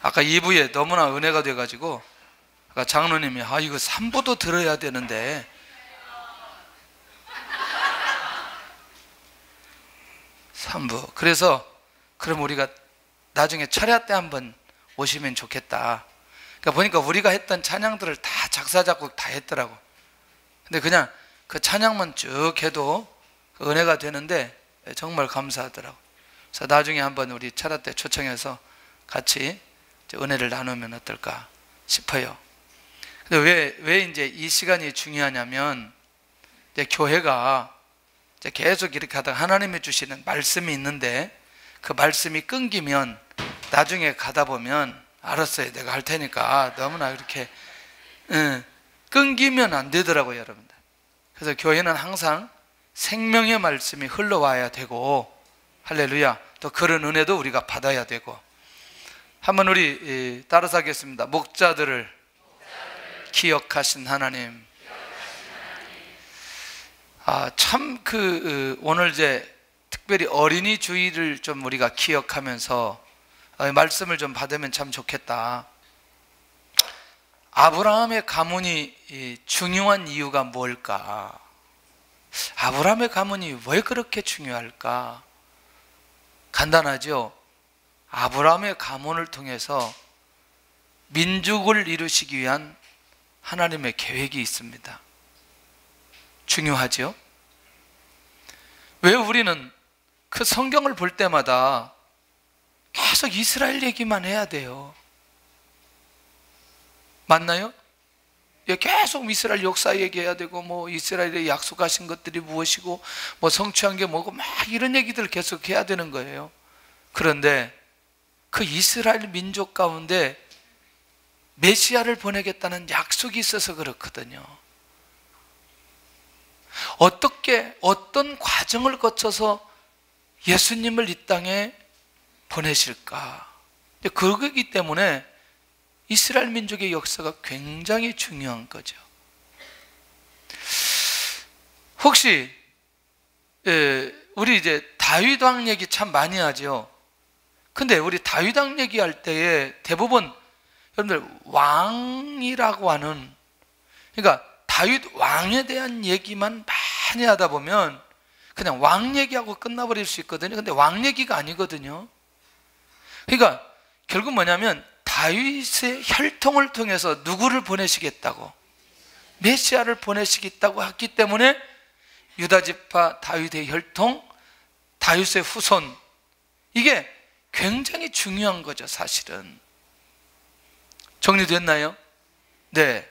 아까 2부에 너무나 은혜가 돼가지고 아까 장로님이 이거 3부도 들어야 되는데 3부. 그래서 그럼 우리가 나중에 철야 때 한번 오시면 좋겠다. 그러니까 보니까 우리가 했던 찬양들을 다 작사 작곡 다 했더라고. 근데 그냥 그 찬양만 쭉 해도 은혜가 되는데 정말 감사하더라고. 그래서 나중에 한번 우리 철야 때 초청해서 같이 은혜를 나누면 어떨까 싶어요. 근데 왜 이제 이 시간이 중요하냐면, 이제 교회가 이제 계속 이렇게 하다가 하나님이 주시는 말씀이 있는데 그 말씀이 끊기면 나중에 가다 보면 알았어요, 내가 할 테니까 너무나 이렇게 끊기면 안 되더라고요, 여러분들. 그래서 교회는 항상 생명의 말씀이 흘러와야 되고, 할렐루야, 또 그런 은혜도 우리가 받아야 되고. 한번 우리 따라서 하겠습니다. 목자들을 기억하신 하나님. 참 오늘 이제 특별히 어린이 주일을 좀 우리가 기억하면서 말씀을 좀 받으면 참 좋겠다. 아브라함의 가문이 중요한 이유가 뭘까? 아브라함의 가문이 왜 그렇게 중요할까? 간단하죠? 아브라함의 가문을 통해서 민족을 이루시기 위한 하나님의 계획이 있습니다. 중요하죠? 왜 우리는 그 성경을 볼 때마다 계속 이스라엘 얘기만 해야 돼요? 맞나요? 계속 이스라엘 역사 얘기해야 되고, 뭐 이스라엘에 약속하신 것들이 무엇이고, 뭐 성취한 게 뭐고, 막 이런 얘기들을 계속 해야 되는 거예요. 그런데 그 이스라엘 민족 가운데 메시아를 보내겠다는 약속이 있어서 그렇거든요. 어떤 과정을 거쳐서 예수님을 이 땅에 보내실까? 그거기 때문에 이스라엘 민족의 역사가 굉장히 중요한 거죠. 혹시 우리 이제 다윗 왕 얘기 참 많이 하죠. 근데 우리 다윗 왕 얘기할 때에 대부분 여러분들 왕이라고 하는, 그러니까 다윗 왕에 대한 얘기만 많이 하다 보면 그냥 왕 얘기하고 끝나버릴 수 있거든요. 근데 왕 얘기가 아니거든요. 그러니까 결국 뭐냐면 다윗의 혈통을 통해서 누구를 보내시겠다고, 메시아를 보내시겠다고 했기 때문에 유다지파 다윗의 혈통, 다윗의 후손, 이게 굉장히 중요한 거죠, 사실은. 정리됐나요? 네.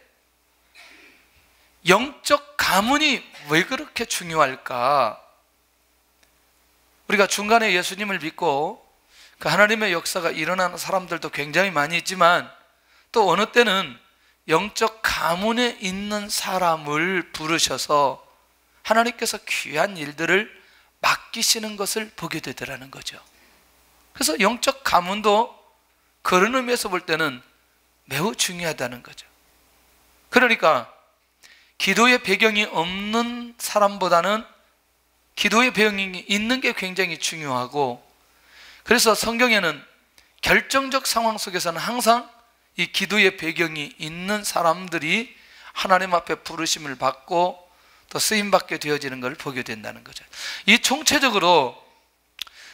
영적 가문이 왜 그렇게 중요할까? 우리가 중간에 예수님을 믿고 그 하나님의 역사가 일어나는 사람들도 굉장히 많이 있지만, 또 어느 때는 영적 가문에 있는 사람을 부르셔서 하나님께서 귀한 일들을 맡기시는 것을 보게 되더라는 거죠. 그래서 영적 가문도 그런 의미에서 볼 때는 매우 중요하다는 거죠. 그러니까 기도의 배경이 없는 사람보다는 기도의 배경이 있는 게 굉장히 중요하고, 그래서 성경에는 결정적 상황 속에서는 항상 이 기도의 배경이 있는 사람들이 하나님 앞에 부르심을 받고 또 쓰임받게 되어지는 걸 보게 된다는 거죠. 이 총체적으로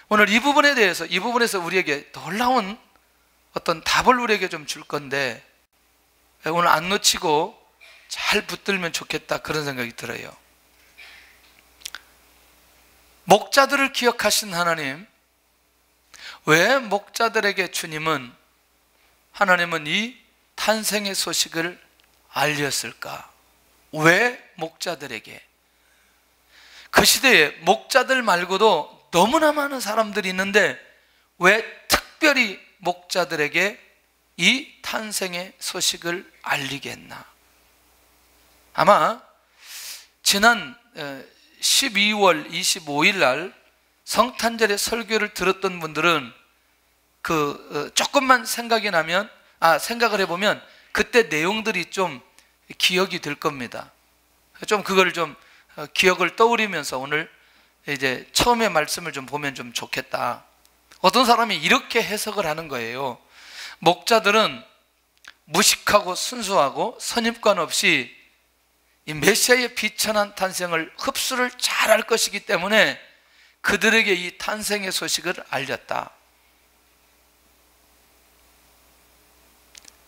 오늘 이 부분에서 우리에게 놀라운 어떤 답을 우리에게 좀 줄 건데, 오늘 안 놓치고 잘 붙들면 좋겠다, 그런 생각이 들어요. 목자들을 기억하신 하나님, 왜 목자들에게 하나님은 이 탄생의 소식을 알렸을까? 왜 목자들에게? 그 시대에 목자들 말고도 너무나 많은 사람들이 있는데 왜 특별히 목자들에게 이 탄생의 소식을 알리게 했나? 아마 지난 12월 25일 날 성탄절의 설교를 들었던 분들은 조금만 생각을 해보면 그때 내용들이 좀 기억이 될 겁니다. 좀 그걸 좀 기억을 떠올리면서 오늘 이제 처음에 말씀을 좀 보면 좀 좋겠다. 어떤 사람이 이렇게 해석을 하는 거예요. 목자들은 무식하고 순수하고 선입관 없이 이 메시아의 비천한 탄생을 흡수를 잘할 것이기 때문에 그들에게 이 탄생의 소식을 알렸다.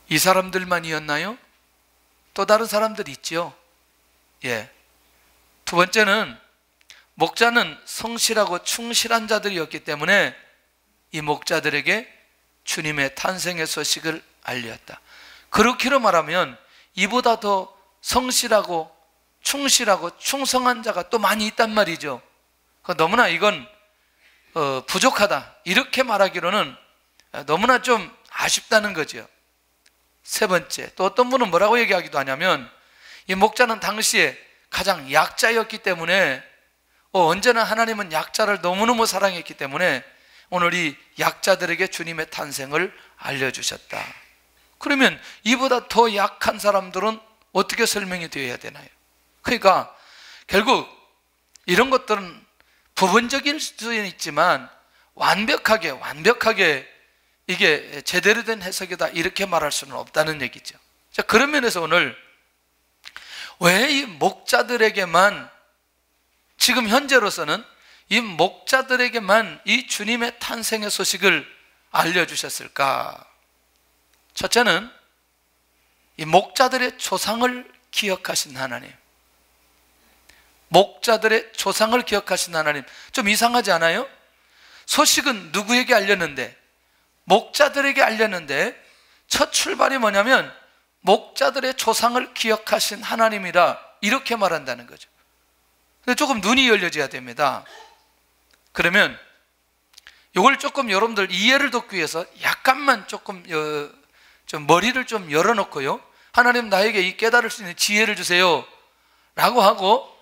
이 사람들만이었나요? 또 다른 사람들이 있죠. 예. 두 번째는 목자는 성실하고 충실한 자들이었기 때문에 이 목자들에게 주님의 탄생의 소식을 알렸다. 그렇기로 말하면 이보다 더 성실하고 충실하고 충성한 자가 또 많이 있단 말이죠. 너무나 이건 부족하다 이렇게 말하기로는 너무나 좀 아쉽다는 거죠. 세 번째, 또 어떤 분은 뭐라고 얘기하기도 하냐면 이 목자는 당시에 가장 약자였기 때문에 언제나 하나님은 약자를 너무너무 사랑했기 때문에 오늘 이 약자들에게 주님의 탄생을 알려주셨다. 그러면 이보다 더 약한 사람들은 어떻게 설명이 되어야 되나요? 그러니까 결국 이런 것들은 부분적일 수는 있지만 완벽하게 이게 제대로 된 해석이다 이렇게 말할 수는 없다는 얘기죠. 자, 그런 면에서 오늘 왜 이 목자들에게만 지금 현재로서는 이 목자들에게만 이 주님의 탄생의 소식을 알려주셨을까? 첫째는 이 목자들의 조상을 기억하신 하나님. 목자들의 조상을 기억하신 하나님. 좀 이상하지 않아요? 소식은 누구에게 알렸는데? 목자들에게 알렸는데 첫 출발이 뭐냐면 목자들의 조상을 기억하신 하나님이라 이렇게 말한다는 거죠. 근데 조금 눈이 열려져야 됩니다. 그러면 이걸 조금 여러분들 이해를 돕기 위해서 약간만 조금 좀 머리를 좀 열어놓고요, 하나님 나에게 이 깨달을 수 있는 지혜를 주세요 라고 하고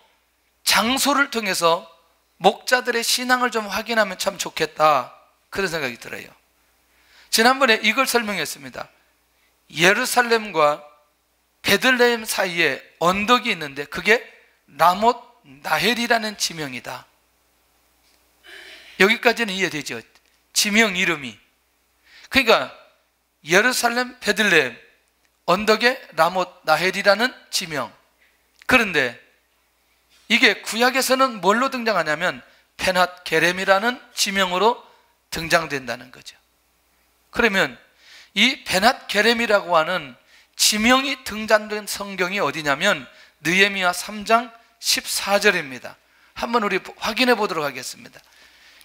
장소를 통해서 목자들의 신앙을 좀 확인하면 참 좋겠다, 그런 생각이 들어요. 지난번에 이걸 설명했습니다. 예루살렘과 베들레헴 사이에 언덕이 있는데 그게 라못 나헬이라는 지명이다. 여기까지는 이해되죠? 지명 이름이. 그러니까 예루살렘, 베들레헴, 언덕에 라못 나헬이라는 지명. 그런데 이게 구약에서는 뭘로 등장하냐면 페낫 게렘이라는 지명으로 등장된다는 거죠. 그러면 이 베낫 게렘이라고 하는 지명이 등장된 성경이 어디냐면 느헤미야 3장 14절입니다. 한번 우리 확인해 보도록 하겠습니다.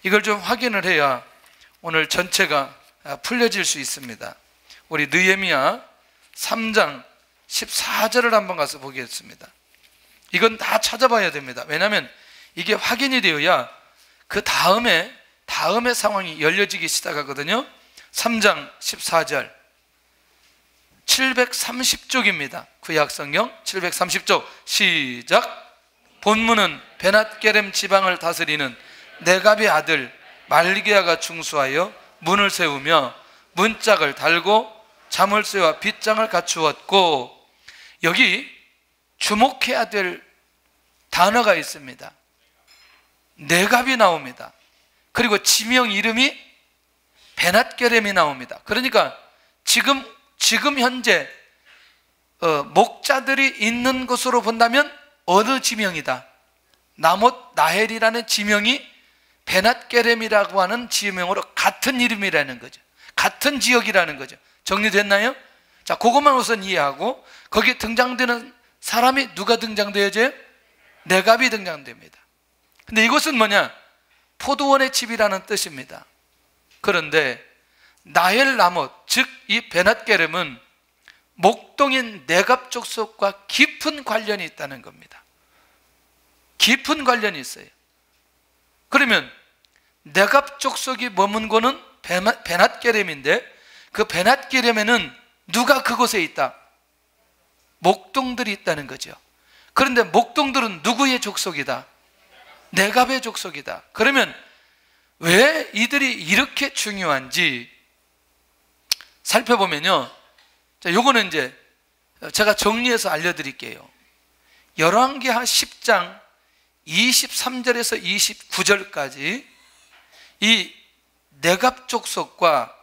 이걸 좀 확인을 해야 오늘 전체가 풀려질 수 있습니다. 우리 느헤미야 3장 14절을 한번 가서 보겠습니다. 이건 다 찾아봐야 됩니다. 왜냐하면 이게 확인이 되어야 그 다음에 상황이 열려지기 시작하거든요. 3장 14절 730쪽입니다. 구약성경 730쪽 시작. 본문은 베낫게렘 지방을 다스리는 네갑의 아들 말기야가 중수하여 문을 세우며 문짝을 달고 자물쇠와 빗장을 갖추었고, 여기 주목해야 될 단어가 있습니다. 네갑이 나옵니다. 그리고 지명 이름이 베낫게렘이 나옵니다. 그러니까 지금 현재 목자들이 있는 곳으로 본다면 어느 지명이다? 라못 나헬이라는 지명이 베낫게렘이라고 하는 지명으로 같은 이름이라는 거죠. 같은 지역이라는 거죠. 정리됐나요? 자, 그것만 우선 이해하고 거기에 등장되는 사람이 누가 등장되어져요? 네갑이 등장됩니다. 근데 이것은 뭐냐? 포도원의 집이라는 뜻입니다. 그런데 나헬 라못, 즉 이 베낫게렘은 목동인 네갑 족속과 깊은 관련이 있다는 겁니다. 깊은 관련이 있어요. 그러면 네갑 족속이 머문 곳은 베낫게렘인데 그 베낫게렘에는 누가 그곳에 있다? 목동들이 있다는 거죠. 그런데 목동들은 누구의 족속이다? 네갑의 족속이다. 그러면 왜 이들이 이렇게 중요한지 살펴보면요, 자, 요거는 이제 제가 정리해서 알려드릴게요. 열왕기하 10장 23절에서 29절까지 이 네갑 족속과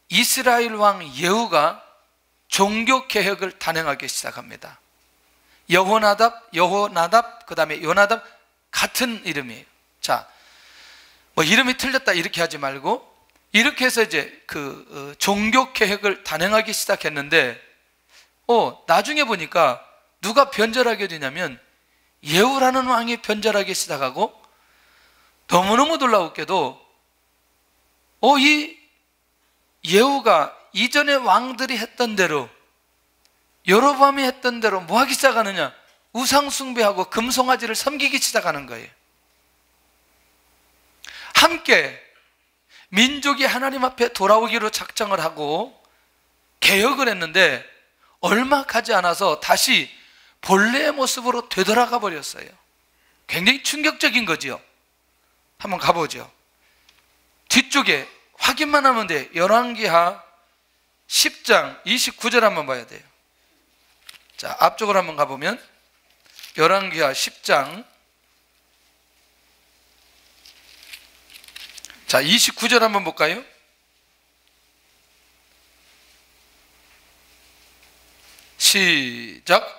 이스라엘 왕 예후가 종교 개혁을 단행하기 시작합니다. 여호나답, 그 다음에 요나답, 같은 이름이에요. 자, 뭐 이름이 틀렸다 이렇게 하지 말고 이렇게 해서 이제 종교 개혁을 단행하기 시작했는데, 나중에 보니까 누가 변절하게 되냐면 예후라는 왕이 변절하기 시작하고, 너무너무 놀라웠게도 이 예후가 이전의 왕들이 했던 대로, 여로보암이 했던 대로 뭐 하기 시작하느냐? 우상 숭배하고 금송아지를 섬기기 시작하는 거예요. 함께 민족이 하나님 앞에 돌아오기로 작정을 하고 개혁을 했는데 얼마 가지 않아서 다시 본래의 모습으로 되돌아가 버렸어요. 굉장히 충격적인 거죠. 한번 가보죠. 뒤쪽에 확인만 하면 돼. 열왕기하 10장 29절 한번 봐야 돼요. 자, 앞쪽으로 한번 가보면 열왕기하 10장, 자 29절 한번 볼까요? 시작.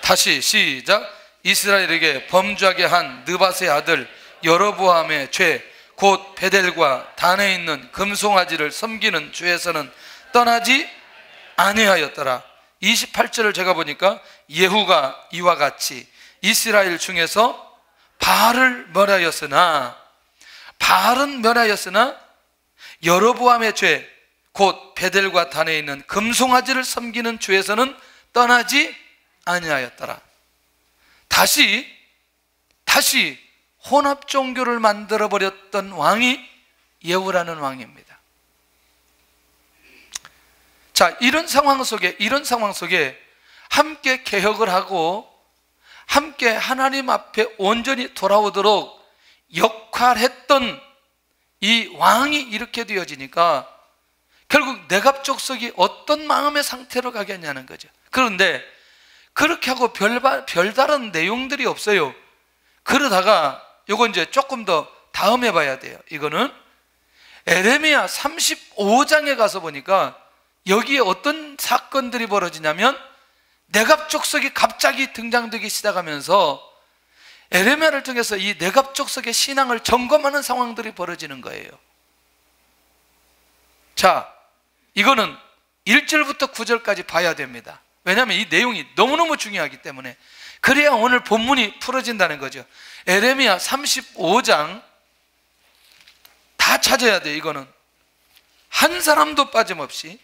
다시 시작. 이스라엘에게 범죄하게 한 느밧의 아들 여로보암의 죄, 곧 베델과 단에 있는 금송아지를 섬기는 죄에서는 떠나지 아니하였더라. 28절을 제가 보니까 예후가 이와 같이 이스라엘 중에서 바알은 멸하였으나 여로보암의 죄, 곧 베델과 단에 있는 금송아지를 섬기는 죄에서는 떠나지 아니하였더라. 다시 혼합 종교를 만들어 버렸던 왕이 예후라는 왕입니다. 자, 이런 상황 속에 함께 개혁을 하고 함께 하나님 앞에 온전히 돌아오도록 역할했던 이 왕이 이렇게 되어지니까 결국 내갑 족속이 어떤 마음의 상태로 가겠냐는 거죠. 그런데 그렇게 하고 별다른 내용들이 없어요. 그러다가 요건 이제 조금 더 다음에 봐야 돼요. 이거는 에레미야 35장에 가서 보니까 여기에 어떤 사건들이 벌어지냐면 내갑 족속이 갑자기 등장되기 시작하면서 에레미야를 통해서 이 내갑 족속의 신앙을 점검하는 상황들이 벌어지는 거예요. 자, 이거는 1절부터 9절까지 봐야 됩니다. 왜냐하면 이 내용이 너무너무 중요하기 때문에. 그래야 오늘 본문이 풀어진다는 거죠. 에레미야 35장 다 찾아야 돼요. 이거는 한 사람도 빠짐없이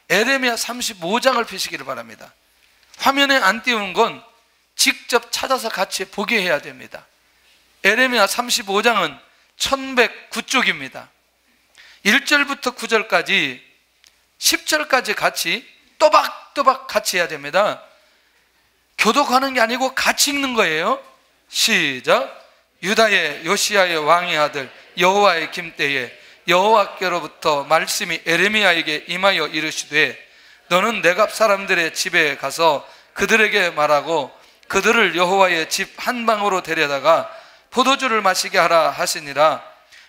에레미야 35장을 펴시기를 바랍니다. 화면에 안 띄우는 건 직접 찾아서 같이 보게 해야 됩니다. 에레미야 35장은 1109쪽입니다 1절부터 9절까지 10절까지 같이 또박또박 같이 해야 됩니다. 교독하는 게 아니고 같이 읽는 거예요. 시작. 유다의 요시야의 왕의 아들 여호와의 김때에 여호와께로부터 말씀이 에레미야에게 임하여 이르시되, 너는 내갑 사람들의 집에 가서 그들에게 말하고 그들을 여호와의 집 한 방으로 데려다가 포도주를 마시게 하라 하시니라.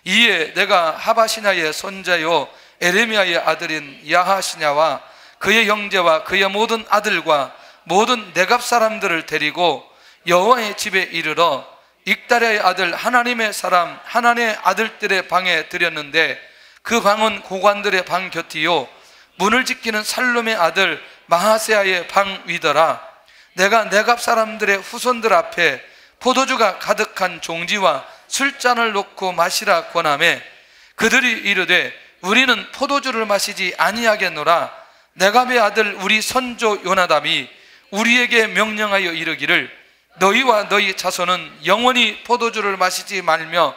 이에 내가 하바시냐의 손자요 에레미야의 아들인 야하시냐와 그의 형제와 그의 모든 아들과 모든 내갑 사람들을 데리고 여호와의 집에 이르러 익다랴의 아들 하나님의 사람 하나님의 아들들의 방에 들였는데, 그 방은 고관들의 방 곁이요 문을 지키는 살룸의 아들 마하세야의 방 위더라. 내가 내갑 사람들의 후손들 앞에 포도주가 가득한 종지와 술잔을 놓고 마시라 권하매, 그들이 이르되 우리는 포도주를 마시지 아니하겠노라. 내갑의 아들 우리 선조 요나답이 우리에게 명령하여 이르기를, 너희와 너희 자손은 영원히 포도주를 마시지 말며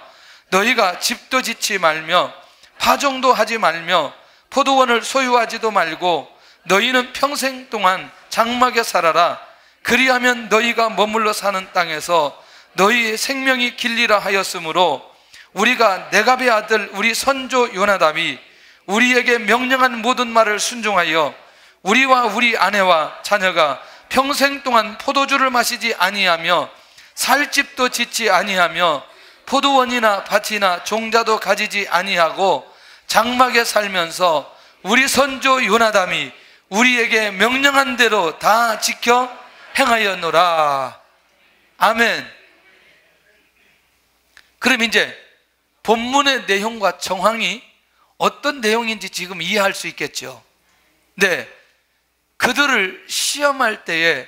너희가 집도 짓지 말며 파종도 하지 말며 포도원을 소유하지도 말고 너희는 평생 동안 장막에 살아라. 그리하면 너희가 머물러 사는 땅에서 너희의 생명이 길리라 하였으므로, 우리가 내갑의 아들 우리 선조 요나답이 우리에게 명령한 모든 말을 순종하여 우리와 우리 아내와 자녀가 평생 동안 포도주를 마시지 아니하며 살 집도 짓지 아니하며 포도원이나 밭이나 종자도 가지지 아니하고 장막에 살면서 우리 선조 요나담이 우리에게 명령한 대로 다 지켜 행하였노라. 아멘. 그럼 이제 본문의 내용과 정황이 어떤 내용인지 지금 이해할 수 있겠죠. 네, 그들을 시험할 때에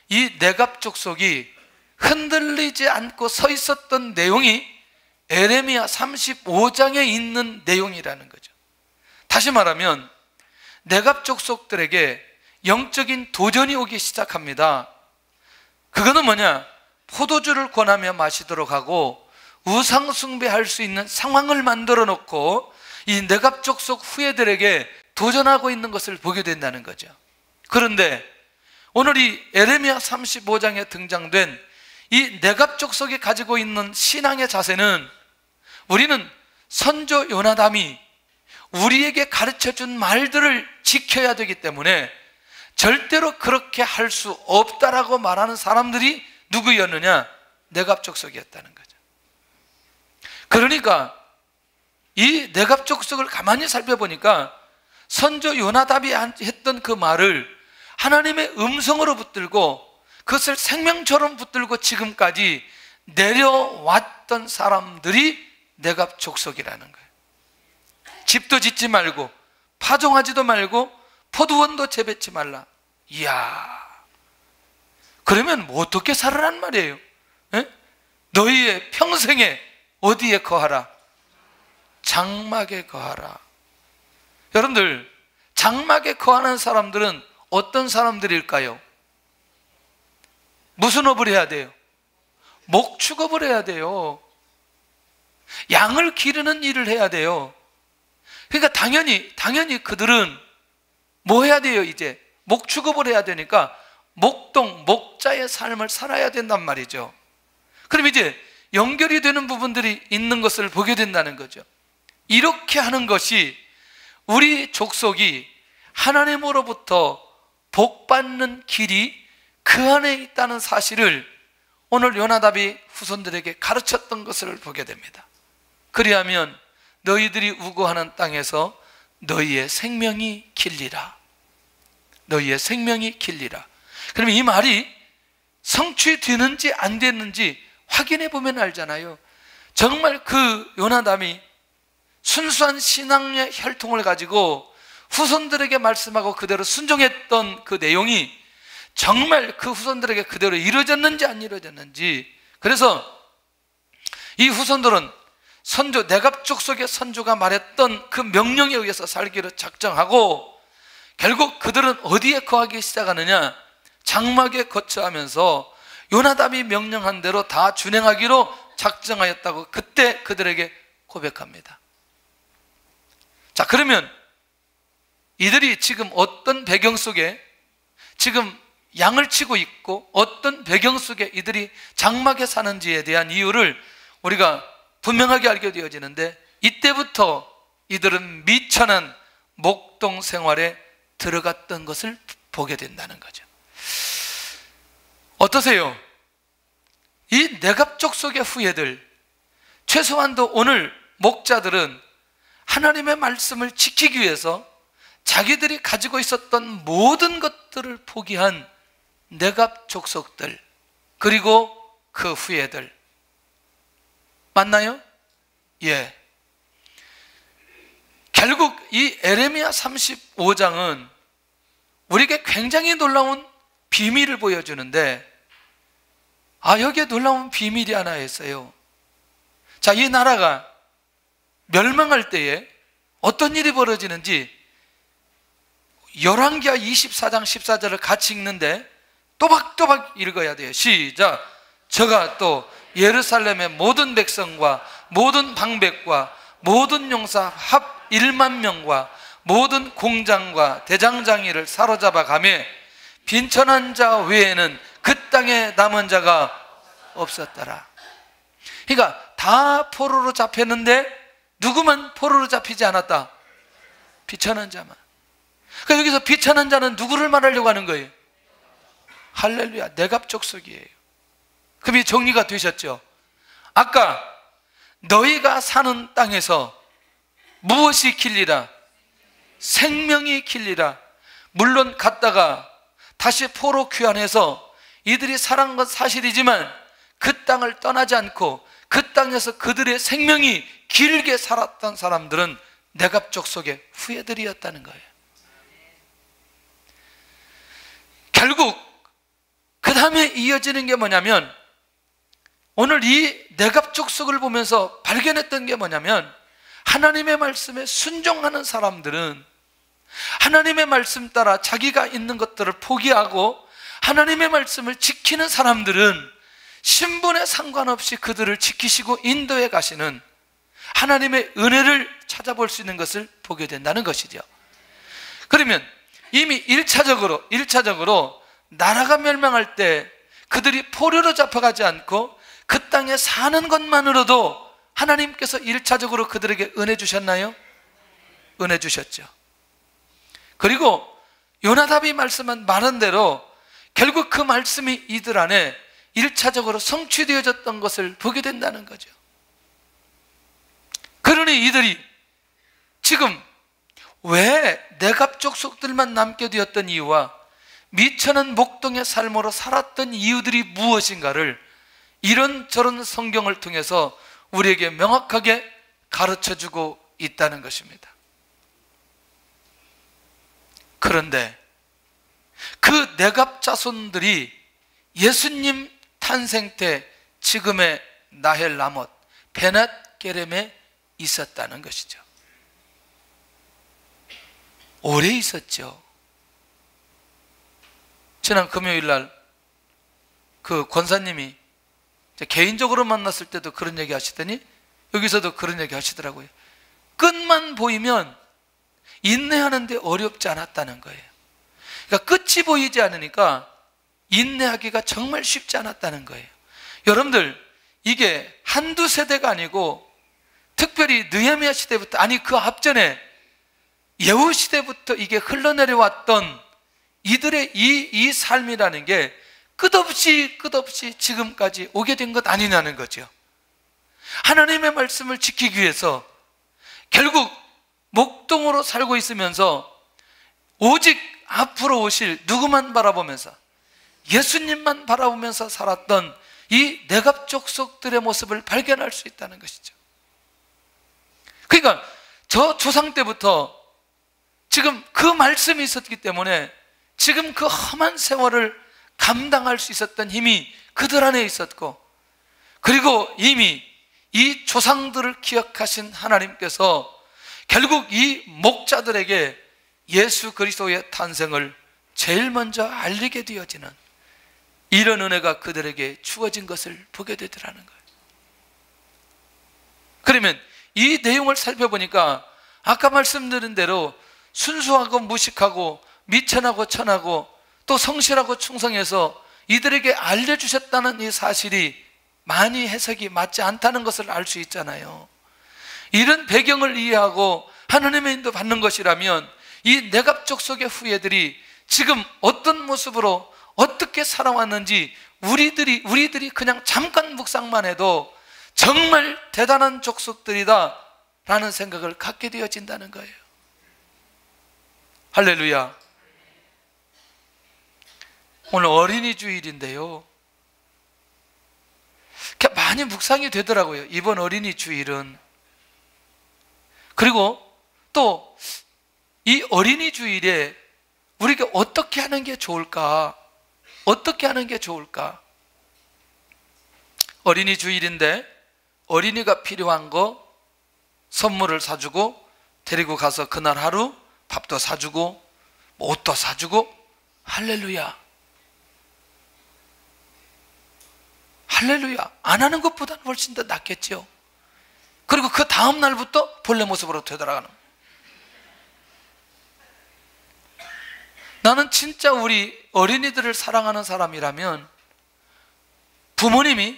이 내갑 족속이 흔들리지 않고 서 있었던 내용이 에레미야 35장에 있는 내용이라는 거죠. 다시 말하면 내갑 족속들에게 영적인 도전이 오기 시작합니다. 그거는 뭐냐? 포도주를 권하며 마시도록 하고 우상 숭배할 수 있는 상황을 만들어 놓고 이 내갑 족속 후예들에게 도전하고 있는 것을 보게 된다는 거죠. 그런데 오늘 이 에레미야 35장에 등장된 이 내갑 족속이 가지고 있는 신앙의 자세는 우리는 선조 요나담이 우리에게 가르쳐준 말들을 지켜야 되기 때문에 절대로 그렇게 할 수 없다라고 말하는 사람들이 누구였느냐? 내갑 족속이었다는 거죠. 그러니까 이 내갑 족속을 가만히 살펴보니까 선조 요나답이 했던 그 말을 하나님의 음성으로 붙들고 그것을 생명처럼 붙들고 지금까지 내려왔던 사람들이 내갑 족속이라는 거예요. 집도 짓지 말고 파종하지도 말고 포도원도 재배치 말라. 이야, 그러면 뭐 어떻게 살으란 말이에요? 에? 너희의 평생에 어디에 거하라? 장막에 거하라. 여러분들, 장막에 거하는 사람들은 어떤 사람들일까요? 무슨 업을 해야 돼요? 목축업을 해야 돼요. 양을 기르는 일을 해야 돼요. 그러니까 당연히 그들은 뭐 해야 돼요? 이제 목축업을 해야 되니까 목동, 목자의 삶을 살아야 된단 말이죠. 그럼 이제 연결이 되는 부분들이 있는 것을 보게 된다는 거죠. 이렇게 하는 것이 우리 족속이 하나님으로부터 복받는 길이 그 안에 있다는 사실을 오늘 요나답이 후손들에게 가르쳤던 것을 보게 됩니다. 그리하면 너희들이 우고하는 땅에서 너희의 생명이 길리라. 너희의 생명이 길리라. 그러면 이 말이 성취되는지 안 됐는지 확인해 보면 알잖아요. 정말 그 요나담이 순수한 신앙의 혈통을 가지고 후손들에게 말씀하고 그대로 순종했던 그 내용이 정말 그 후손들에게 그대로 이루어졌는지 안 이루어졌는지. 그래서 이 후손들은 선조, 내갑 족속의 선조가 말했던 그 명령에 의해서 살기로 작정하고 결국 그들은 어디에 거하기 시작하느냐? 장막에 거처하면서 요나답이 명령한 대로 다 준행하기로 작정하였다고 그때 그들에게 고백합니다. 자, 그러면 이들이 지금 어떤 배경 속에 지금 양을 치고 있고 어떤 배경 속에 이들이 장막에 사는지에 대한 이유를 우리가 분명하게 알게 되어지는데, 이때부터 이들은 미천한 목동 생활에 들어갔던 것을 보게 된다는 거죠. 어떠세요? 이 내갑 족속의 후예들, 최소한도 오늘 목자들은 하나님의 말씀을 지키기 위해서 자기들이 가지고 있었던 모든 것들을 포기한 내갑 족속들, 그리고 그 후예들 맞나요? 예. 결국 이 에레미야 35장은 우리에게 굉장히 놀라운 비밀을 보여주는데, 여기에 놀라운 비밀이 하나 있어요. 자, 이 나라가 멸망할 때에 어떤 일이 벌어지는지 열왕기하 24장 14절을 같이 읽는데 또박또박 읽어야 돼요. 시작. 저가 또 예루살렘의 모든 백성과 모든 방백과 모든 용사 합 1만 명과 모든 공장과 대장장이를 사로잡아 가매 빈천한 자 외에는 그 땅에 남은 자가 없었더라. 그러니까 다 포로로 잡혔는데 누구만 포로로 잡히지 않았다? 비천한 자만. 그러니까 여기서 비천한 자는 누구를 말하려고 하는 거예요? 할렐루야, 내갑 족속이에요. 그럼 이 정리가 되셨죠? 아까 너희가 사는 땅에서 무엇이 길리라? 생명이 길리라. 물론 갔다가 다시 포로 귀환해서 이들이 살아간 건 사실이지만 그 땅을 떠나지 않고 그 땅에서 그들의 생명이 길게 살았던 사람들은 내갑 족속의 후예들이었다는 거예요. 결국 그 다음에 이어지는 게 뭐냐면, 오늘 이 내갑 족속을 보면서 발견했던 게 뭐냐면, 하나님의 말씀에 순종하는 사람들은 하나님의 말씀 따라 자기가 있는 것들을 포기하고 하나님의 말씀을 지키는 사람들은 신분에 상관없이 그들을 지키시고 인도해 가시는 하나님의 은혜를 찾아볼 수 있는 것을 보게 된다는 것이죠. 그러면 이미 1차적으로 나라가 멸망할 때 그들이 포로로 잡혀가지 않고 그 땅에 사는 것만으로도 하나님께서 1차적으로 그들에게 은혜 주셨나요? 은혜 주셨죠. 그리고 요나답이 말씀한 말한 대로 결국 그 말씀이 이들 안에 1차적으로 성취되어졌던 것을 보게 된다는 거죠. 그러니 이들이 지금 왜 내갑 족속들만 남게 되었던 이유와 미천한 목동의 삶으로 살았던 이유들이 무엇인가를 이런저런 성경을 통해서 우리에게 명확하게 가르쳐주고 있다는 것입니다. 그런데 그 내갑 자손들이 예수님 탄생 때 지금의 나헬 라못 베낫 게렘에 있었다는 것이죠. 오래 있었죠. 지난 금요일 날 그 권사님이 개인적으로 만났을 때도 그런 얘기 하시더니 여기서도 그런 얘기 하시더라고요. 끝만 보이면 인내하는데 어렵지 않았다는 거예요. 그러니까 끝이 보이지 않으니까 인내하기가 정말 쉽지 않았다는 거예요. 여러분들, 이게 한두 세대가 아니고 특별히 느헤미야 시대부터, 아니 그 앞전에 예후 시대부터 이게 흘러내려왔던 이들의 이 삶이라는 게 끝없이 지금까지 오게 된 것 아니냐는 거죠. 하나님의 말씀을 지키기 위해서 결국 목동으로 살고 있으면서 오직 앞으로 오실 누구만 바라보면서, 예수님만 바라보면서 살았던 이 내갑 족속들의 모습을 발견할 수 있다는 것이죠. 그러니까 저 조상 때부터 지금 그 말씀이 있었기 때문에 지금 그 험한 세월을 감당할 수 있었던 힘이 그들 안에 있었고, 그리고 이미 이 조상들을 기억하신 하나님께서 결국 이 목자들에게 예수 그리스도의 탄생을 제일 먼저 알리게 되어지는 이런 은혜가 그들에게 주어진 것을 보게 되더라는 거예요. 그러면 이 내용을 살펴보니까 아까 말씀드린 대로 순수하고 무식하고 미천하고 천하고 또 성실하고 충성해서 이들에게 알려주셨다는 이 사실이 많이 해석이 맞지 않다는 것을 알 수 있잖아요. 이런 배경을 이해하고 하나님의 인도 받는 것이라면 이 내갑 족속의 후예들이 지금 어떤 모습으로 어떻게 살아왔는지 우리들이 그냥 잠깐 묵상만 해도 정말 대단한 족속들이다 라는 생각을 갖게 되어진다는 거예요. 할렐루야. 오늘 어린이 주일인데요, 많이 묵상이 되더라고요, 이번 어린이 주일은. 그리고 또 이 어린이 주일에 우리가 어떻게 하는 게 좋을까? 어떻게 하는 게 좋을까? 어린이 주일인데 어린이가 필요한 거 선물을 사주고 데리고 가서 그날 하루 밥도 사주고 옷도 사주고, 할렐루야. 할렐루야. 안 하는 것보다는 훨씬 더 낫겠죠. 그리고 그 다음 날부터 본래 모습으로 되돌아가는 거예요. 나는 진짜 우리 어린이들을 사랑하는 사람이라면 부모님이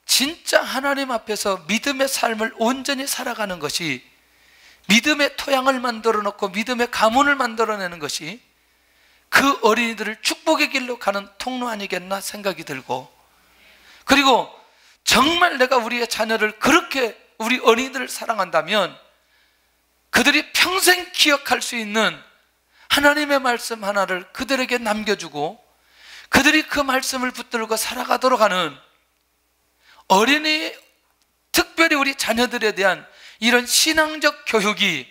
진짜 하나님 앞에서 믿음의 삶을 온전히 살아가는 것이, 믿음의 토양을 만들어 놓고 믿음의 가문을 만들어내는 것이 그 어린이들을 축복의 길로 가는 통로 아니겠나 생각이 들고, 그리고 정말 내가 우리의 자녀를 그렇게 우리 어린이들을 사랑한다면 그들이 평생 기억할 수 있는 하나님의 말씀 하나를 그들에게 남겨주고 그들이 그 말씀을 붙들고 살아가도록 하는 어린이, 특별히 우리 자녀들에 대한 이런 신앙적 교육이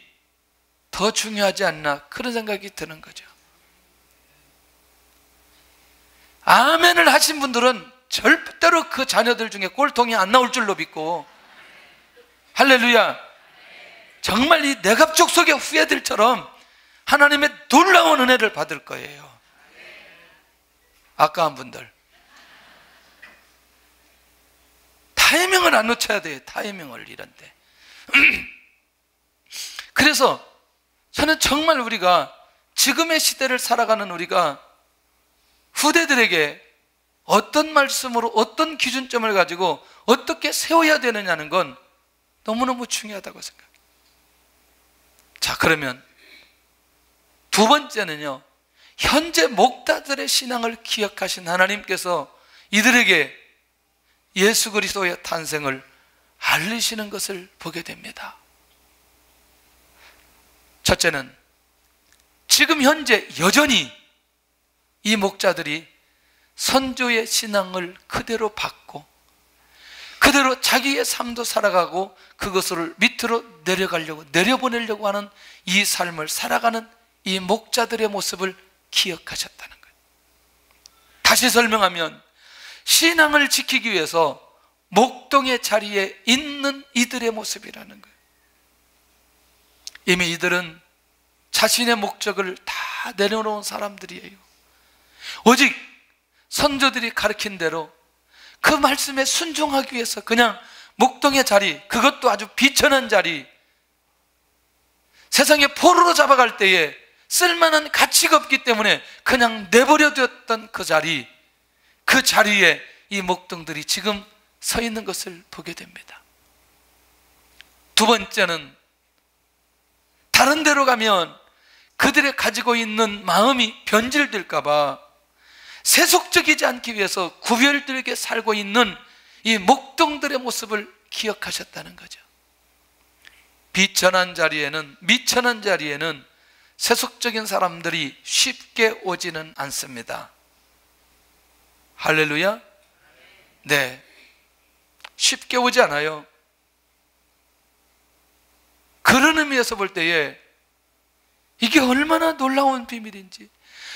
더 중요하지 않나, 그런 생각이 드는 거죠. 아멘을 하신 분들은 절대로 그 자녀들 중에 꼴통이 안 나올 줄로 믿고, 할렐루야, 정말 이 내갑족 속의 후예들처럼 하나님의 놀라운 은혜를 받을 거예요. 아까운 분들 타이밍을 안 놓쳐야 돼요. 타이밍을, 이런데. 그래서 저는 정말 우리가 지금의 시대를 살아가는 우리가 후대들에게 어떤 말씀으로 어떤 기준점을 가지고 어떻게 세워야 되느냐는 건 너무너무 중요하다고 생각해요. 자, 그러면 두 번째는요, 현재 목자들의 신앙을 기억하신 하나님께서 이들에게 예수 그리스도의 탄생을 알리시는 것을 보게 됩니다. 첫째는 지금 현재 여전히 이 목자들이 선조의 신앙을 그대로 받고 그대로 자기의 삶도 살아가고 그것을 밑으로 내려보내려고 하는 이 삶을 살아가는 이 목자들의 모습을 기억하셨다는 거예요. 다시 설명하면 신앙을 지키기 위해서 목동의 자리에 있는 이들의 모습이라는 거예요. 이미 이들은 자신의 목적을 다 내려놓은 사람들이에요. 오직 선조들이 가르친 대로 그 말씀에 순종하기 위해서 그냥 목동의 자리, 그것도 아주 비천한 자리, 세상에 포로로 잡아갈 때에 쓸만한 가치가 없기 때문에 그냥 내버려 두었던 그 자리, 그 자리에 이 목동들이 지금 서 있는 것을 보게 됩니다. 두 번째는 다른 데로 가면 그들이 가지고 있는 마음이 변질될까 봐 세속적이지 않기 위해서 구별되게 살고 있는 이 목동들의 모습을 기억하셨다는 거죠. 비천한 자리에는, 미천한 자리에는 세속적인 사람들이 쉽게 오지는 않습니다. 할렐루야? 네, 쉽게 오지 않아요. 그런 의미에서 볼 때에 이게 얼마나 놀라운 비밀인지,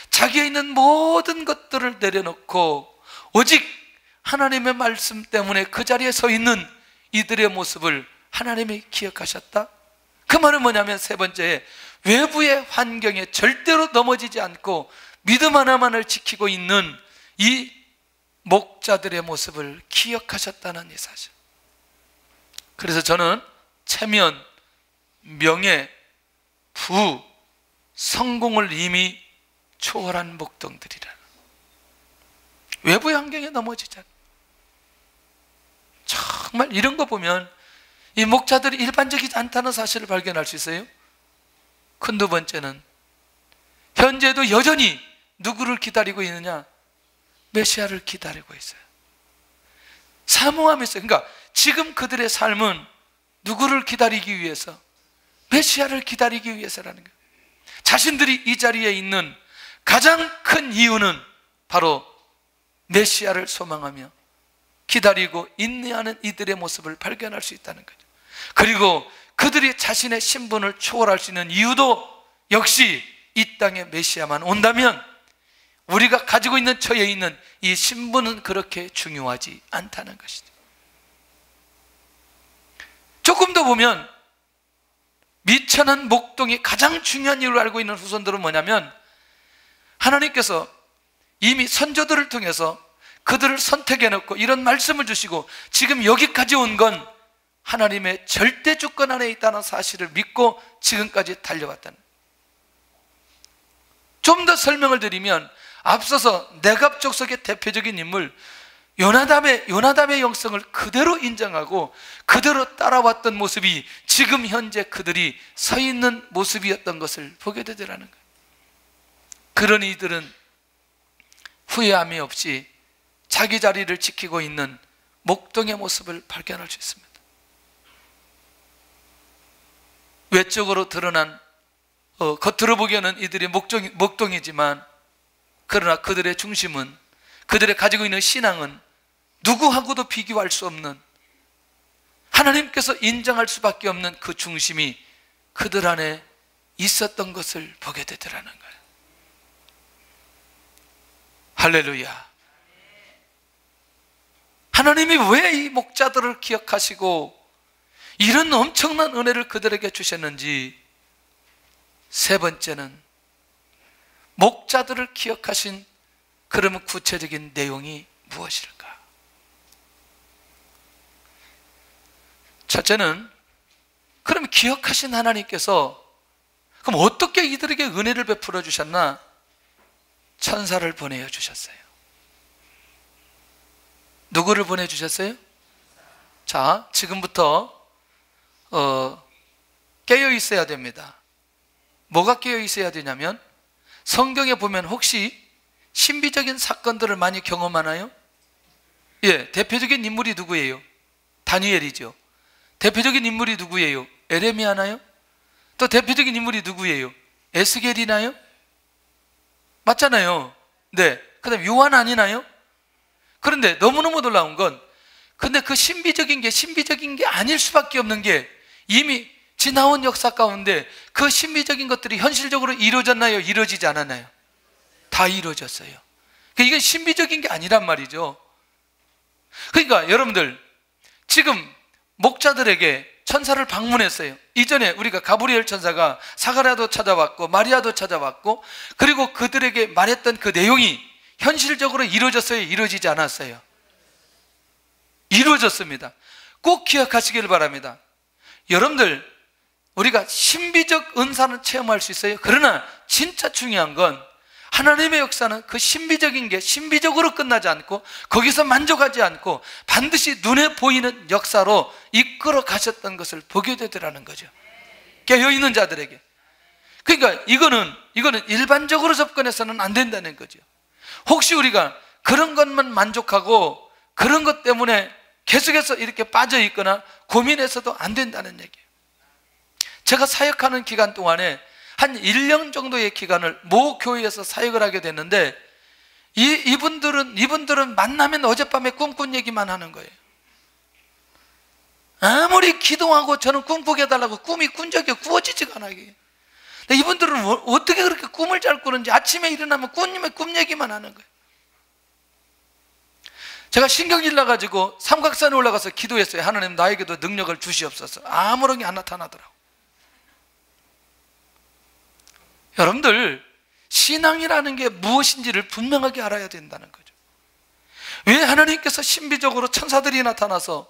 자기에 있는 모든 것들을 내려놓고 오직 하나님의 말씀 때문에 그 자리에 서 있는 이들의 모습을 하나님이 기억하셨다. 그 말은 뭐냐면, 세 번째, 외부의 환경에 절대로 넘어지지 않고 믿음 하나만을 지키고 있는 이 목자들의 모습을 기억하셨다는 이 사실. 그래서 저는 체면, 명예, 부, 성공을 이미 초월한 목동들이라. 외부의 환경에 넘어지지 않고. 정말 이런 거 보면 이 목자들이 일반적이지 않다는 사실을 발견할 수 있어요. 큰 두 번째는 현재도 여전히 누구를 기다리고 있느냐? 메시아를 기다리고 있어요. 사모함이 있어요. 그러니까 지금 그들의 삶은 누구를 기다리기 위해서? 메시아를 기다리기 위해서라는 거예요. 자신들이 이 자리에 있는 가장 큰 이유는 바로 메시아를 소망하며 기다리고 인내하는 이들의 모습을 발견할 수 있다는 거죠. 그리고 그들이 자신의 신분을 초월할 수 있는 이유도 역시 이 땅에 메시아만 온다면 우리가 가지고 있는 처해 있는 이 신분은 그렇게 중요하지 않다는 것이죠. 조금 더 보면 미천한 목동이 가장 중요한 이유를 알고 있는 후손들은 뭐냐면, 하나님께서 이미 선조들을 통해서 그들을 선택해놓고 이런 말씀을 주시고 지금 여기까지 온 건 하나님의 절대 주권 안에 있다는 사실을 믿고 지금까지 달려왔다는. 좀 더 설명을 드리면, 앞서서 내갑족 속의 대표적인 인물 요나답의 영성을 그대로 인정하고 그대로 따라왔던 모습이 지금 현재 그들이 서 있는 모습이었던 것을 보게 되더라는 거예요. 그런 이들은 후회함이 없이 자기 자리를 지키고 있는 목동의 모습을 발견할 수 있습니다. 외적으로 드러난 겉으로 보기에는 이들이 목동이지만 그러나 그들의 중심은, 그들의 가지고 있는 신앙은 누구하고도 비교할 수 없는, 하나님께서 인정할 수밖에 없는 그 중심이 그들 안에 있었던 것을 보게 되더라는 거예요. 할렐루야. 하나님이 왜 이 목자들을 기억하시고 이런 엄청난 은혜를 그들에게 주셨는지, 세 번째는 목자들을 기억하신 그러면 구체적인 내용이 무엇일까? 첫째는, 그럼 기억하신 하나님께서 그럼 어떻게 이들에게 은혜를 베풀어 주셨나? 천사를 보내어 주셨어요. 누구를 보내주셨어요? 자, 지금부터 깨어 있어야 됩니다. 뭐가 깨어 있어야 되냐면, 성경에 보면 혹시 신비적인 사건들을 많이 경험하나요? 예, 대표적인 인물이 누구예요? 다니엘이죠. 대표적인 인물이 누구예요? 에레미야나요? 또 대표적인 인물이 누구예요? 에스겔이나요? 맞잖아요. 네. 그 다음 요한 아니나요? 그런데 너무너무 놀라운 건, 근데 그 신비적인 게 아닐 수밖에 없는 게, 이미 지나온 역사 가운데 그 신비적인 것들이 현실적으로 이루어졌나요? 이루어지지 않았나요? 다 이루어졌어요. 그러니까 이건 신비적인 게 아니란 말이죠. 그러니까 여러분들, 지금 목자들에게 천사를 방문했어요. 이전에 우리가 가브리엘 천사가 사가랴도 찾아왔고 마리아도 찾아왔고, 그리고 그들에게 말했던 그 내용이 현실적으로 이루어졌어요? 이루어지지 않았어요? 이루어졌습니다. 꼭 기억하시길 바랍니다. 여러분들, 우리가 신비적 은사는 체험할 수 있어요. 그러나 진짜 중요한 건, 하나님의 역사는 그 신비적인 게 신비적으로 끝나지 않고 거기서 만족하지 않고 반드시 눈에 보이는 역사로 이끌어 가셨던 것을 보게 되더라는 거죠. 깨어있는 자들에게. 그러니까 이거는 일반적으로 접근해서는 안 된다는 거죠. 혹시 우리가 그런 것만 만족하고 그런 것 때문에 계속해서 이렇게 빠져 있거나 고민해서도 안 된다는 얘기예요. 제가 사역하는 기간 동안에 한 1년 정도의 기간을 모 교회에서 사역을 하게 됐는데, 이분들은 만나면 어젯밤에 꿈꾼 얘기만 하는 거예요. 아무리 기도하고 저는 꿈꾸게 해달라고 꿈이 꾼 적이 꾸어지지가 않아요. 근데 이분들은 어떻게 그렇게 꿈을 잘 꾸는지 아침에 일어나면 꿈 얘기만 하는 거예요. 제가 신경질 나가지고 삼각산에 올라가서 기도했어요. 하나님, 나에게도 능력을 주시옵소서. 아무런 게 안 나타나더라고요. 여러분들, 신앙이라는 게 무엇인지를 분명하게 알아야 된다는 거죠. 왜 하나님께서 신비적으로 천사들이 나타나서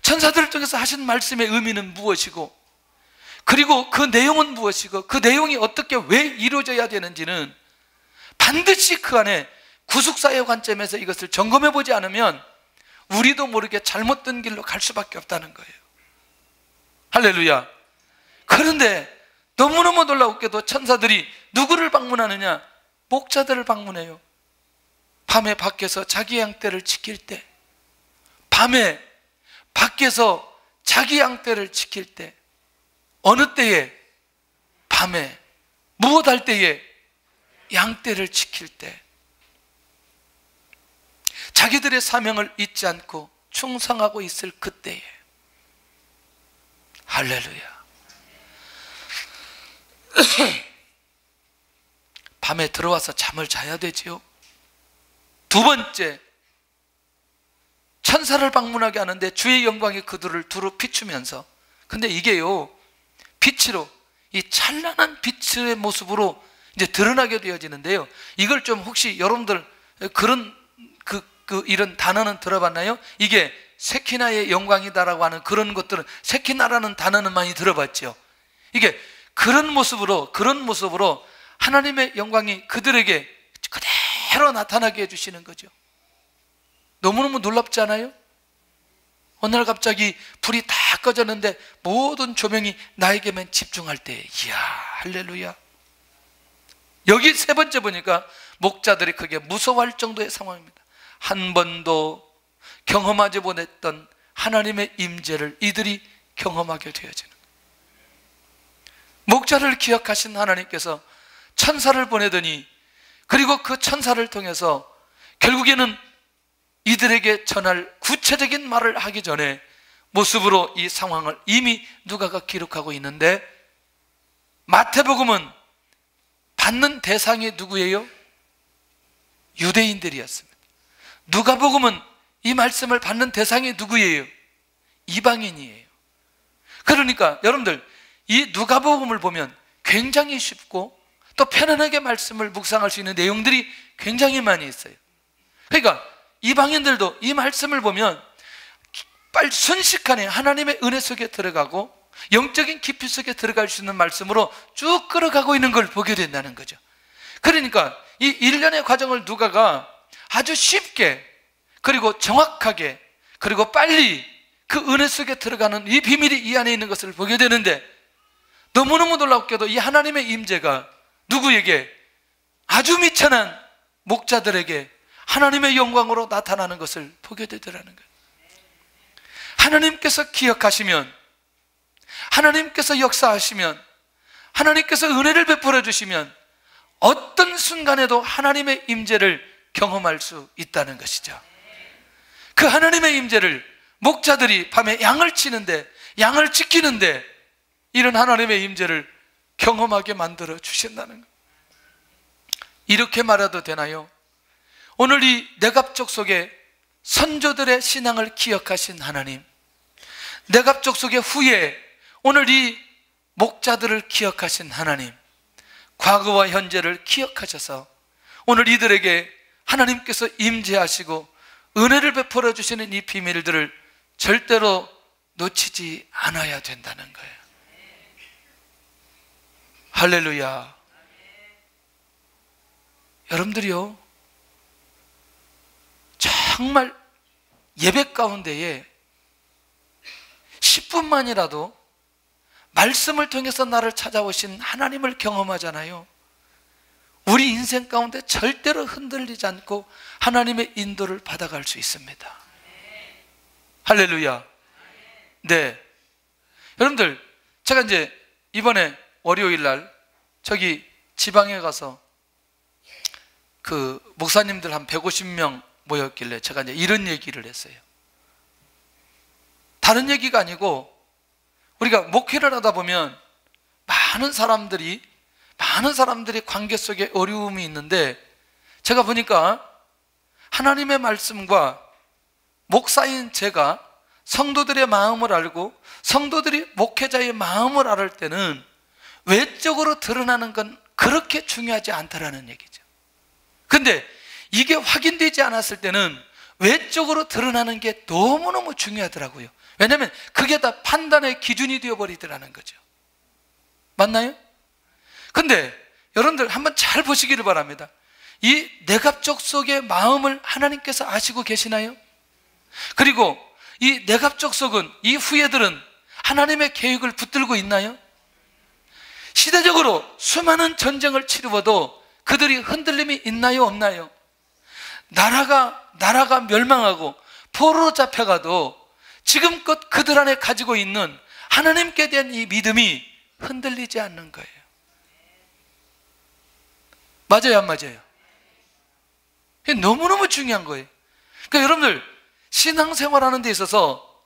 천사들을 통해서 하신 말씀의 의미는 무엇이고, 그리고 그 내용은 무엇이고, 그 내용이 어떻게 왜 이루어져야 되는지는 반드시 그 안에 구속사의 관점에서 이것을 점검해 보지 않으면 우리도 모르게 잘못된 길로 갈 수밖에 없다는 거예요. 할렐루야. 그런데 너무너무 놀라웠게도 천사들이 누구를 방문하느냐? 목자들을 방문해요. 밤에 밖에서 자기 양떼를 지킬 때, 밤에 밖에서 자기 양떼를 지킬 때, 어느 때에? 밤에. 무엇 할 때에? 양떼를 지킬 때. 자기들의 사명을 잊지 않고 충성하고 있을 그때에. 할렐루야. 밤에 들어와서 잠을 자야 되지요. 두 번째, 천사를 방문하게 하는데 주의 영광이 그들을 두루 비추면서, 근데 이게요, 빛으로, 이 찬란한 빛의 모습으로 이제 드러나게 되어지는데요. 이걸 좀 혹시 여러분들 그런 이런 단어는 들어봤나요? 이게 세키나의 영광이다라고 하는 그런 것들은, 세키나라는 단어는 많이 들어봤죠. 이게 그런 모습으로 하나님의 영광이 그들에게 그대로 나타나게 해주시는 거죠. 너무너무 놀랍지 않아요? 어느 날 갑자기 불이 다 꺼졌는데 모든 조명이 나에게만 집중할 때, 이야, 할렐루야. 여기 세 번째 보니까 목자들이 크게 무서워할 정도의 상황입니다. 한 번도 경험하지 못했던 하나님의 임재를 이들이 경험하게 되어지는 거예요. 목자를 기억하신 하나님께서 천사를 보내더니, 그리고 그 천사를 통해서 결국에는 이들에게 전할 구체적인 말을 하기 전에 모습으로 이 상황을 이미 누가가 기록하고 있는데, 마태복음은 받는 대상이 누구예요? 유대인들이었습니다. 누가복음은 이 말씀을 받는 대상이 누구예요? 이방인이에요. 그러니까 여러분들, 이 누가복음을 보면 굉장히 쉽고 또 편안하게 말씀을 묵상할 수 있는 내용들이 굉장히 많이 있어요. 그러니까 이방인들도 이 말씀을 보면 빨리 순식간에 하나님의 은혜 속에 들어가고 영적인 깊이 속에 들어갈 수 있는 말씀으로 쭉 끌어가고 있는 걸 보게 된다는 거죠. 그러니까 이 일련의 과정을 누가가 아주 쉽게, 그리고 정확하게, 그리고 빨리 그 은혜 속에 들어가는 이 비밀이 이 안에 있는 것을 보게 되는데, 너무너무 놀랍게도 이 하나님의 임재가 누구에게? 아주 미천한 목자들에게 하나님의 영광으로 나타나는 것을 보게 되더라는 거예요. 하나님께서 기억하시면, 하나님께서 역사하시면, 하나님께서 은혜를 베풀어 주시면 어떤 순간에도 하나님의 임재를 경험할 수 있다는 것이죠. 그 하나님의 임재를 목자들이 밤에 양을 치는데, 양을 지키는데 이런 하나님의 임재를 경험하게 만들어 주신다는 것. 이렇게 말해도 되나요? 오늘 이 내갑족 속에 선조들의 신앙을 기억하신 하나님, 내갑족 속의 후에 오늘 이 목자들을 기억하신 하나님, 과거와 현재를 기억하셔서 오늘 이들에게 하나님께서 임재하시고 은혜를 베풀어 주시는 이 비밀들을 절대로 놓치지 않아야 된다는 거예요. 할렐루야. 여러분들이요, 정말 예배 가운데에 10분만이라도 말씀을 통해서 나를 찾아오신 하나님을 경험하잖아요. 우리 인생 가운데 절대로 흔들리지 않고 하나님의 인도를 받아갈 수 있습니다. 할렐루야. 네. 여러분들, 제가 이제 이번에 월요일 날 저기 지방에 가서 그 목사님들 한 150명 모였길래 제가 이제 이런 얘기를 했어요. 다른 얘기가 아니고, 우리가 목회를 하다 보면 많은 사람들이 관계 속에 어려움이 있는데, 제가 보니까 하나님의 말씀과 목사인 제가 성도들의 마음을 알고 성도들이 목회자의 마음을 알을 때는 외적으로 드러나는 건 그렇게 중요하지 않다라는 얘기죠. 근데 이게 확인되지 않았을 때는 외적으로 드러나는 게 너무너무 중요하더라고요. 왜냐하면 그게 다 판단의 기준이 되어버리더라는 거죠. 맞나요? 근데 여러분들 한번 잘 보시기를 바랍니다. 이 내갑족 속의 마음을 하나님께서 아시고 계시나요? 그리고 이 내갑족 속은, 이 후예들은 하나님의 계획을 붙들고 있나요? 시대적으로 수많은 전쟁을 치루어도 그들이 흔들림이 있나요, 없나요? 나라가 멸망하고 포로로 잡혀가도 지금껏 그들 안에 가지고 있는 하나님께 대한 이 믿음이 흔들리지 않는 거예요. 맞아요, 안 맞아요? 이게 너무너무 중요한 거예요. 그러니까 여러분들, 신앙생활하는 데 있어서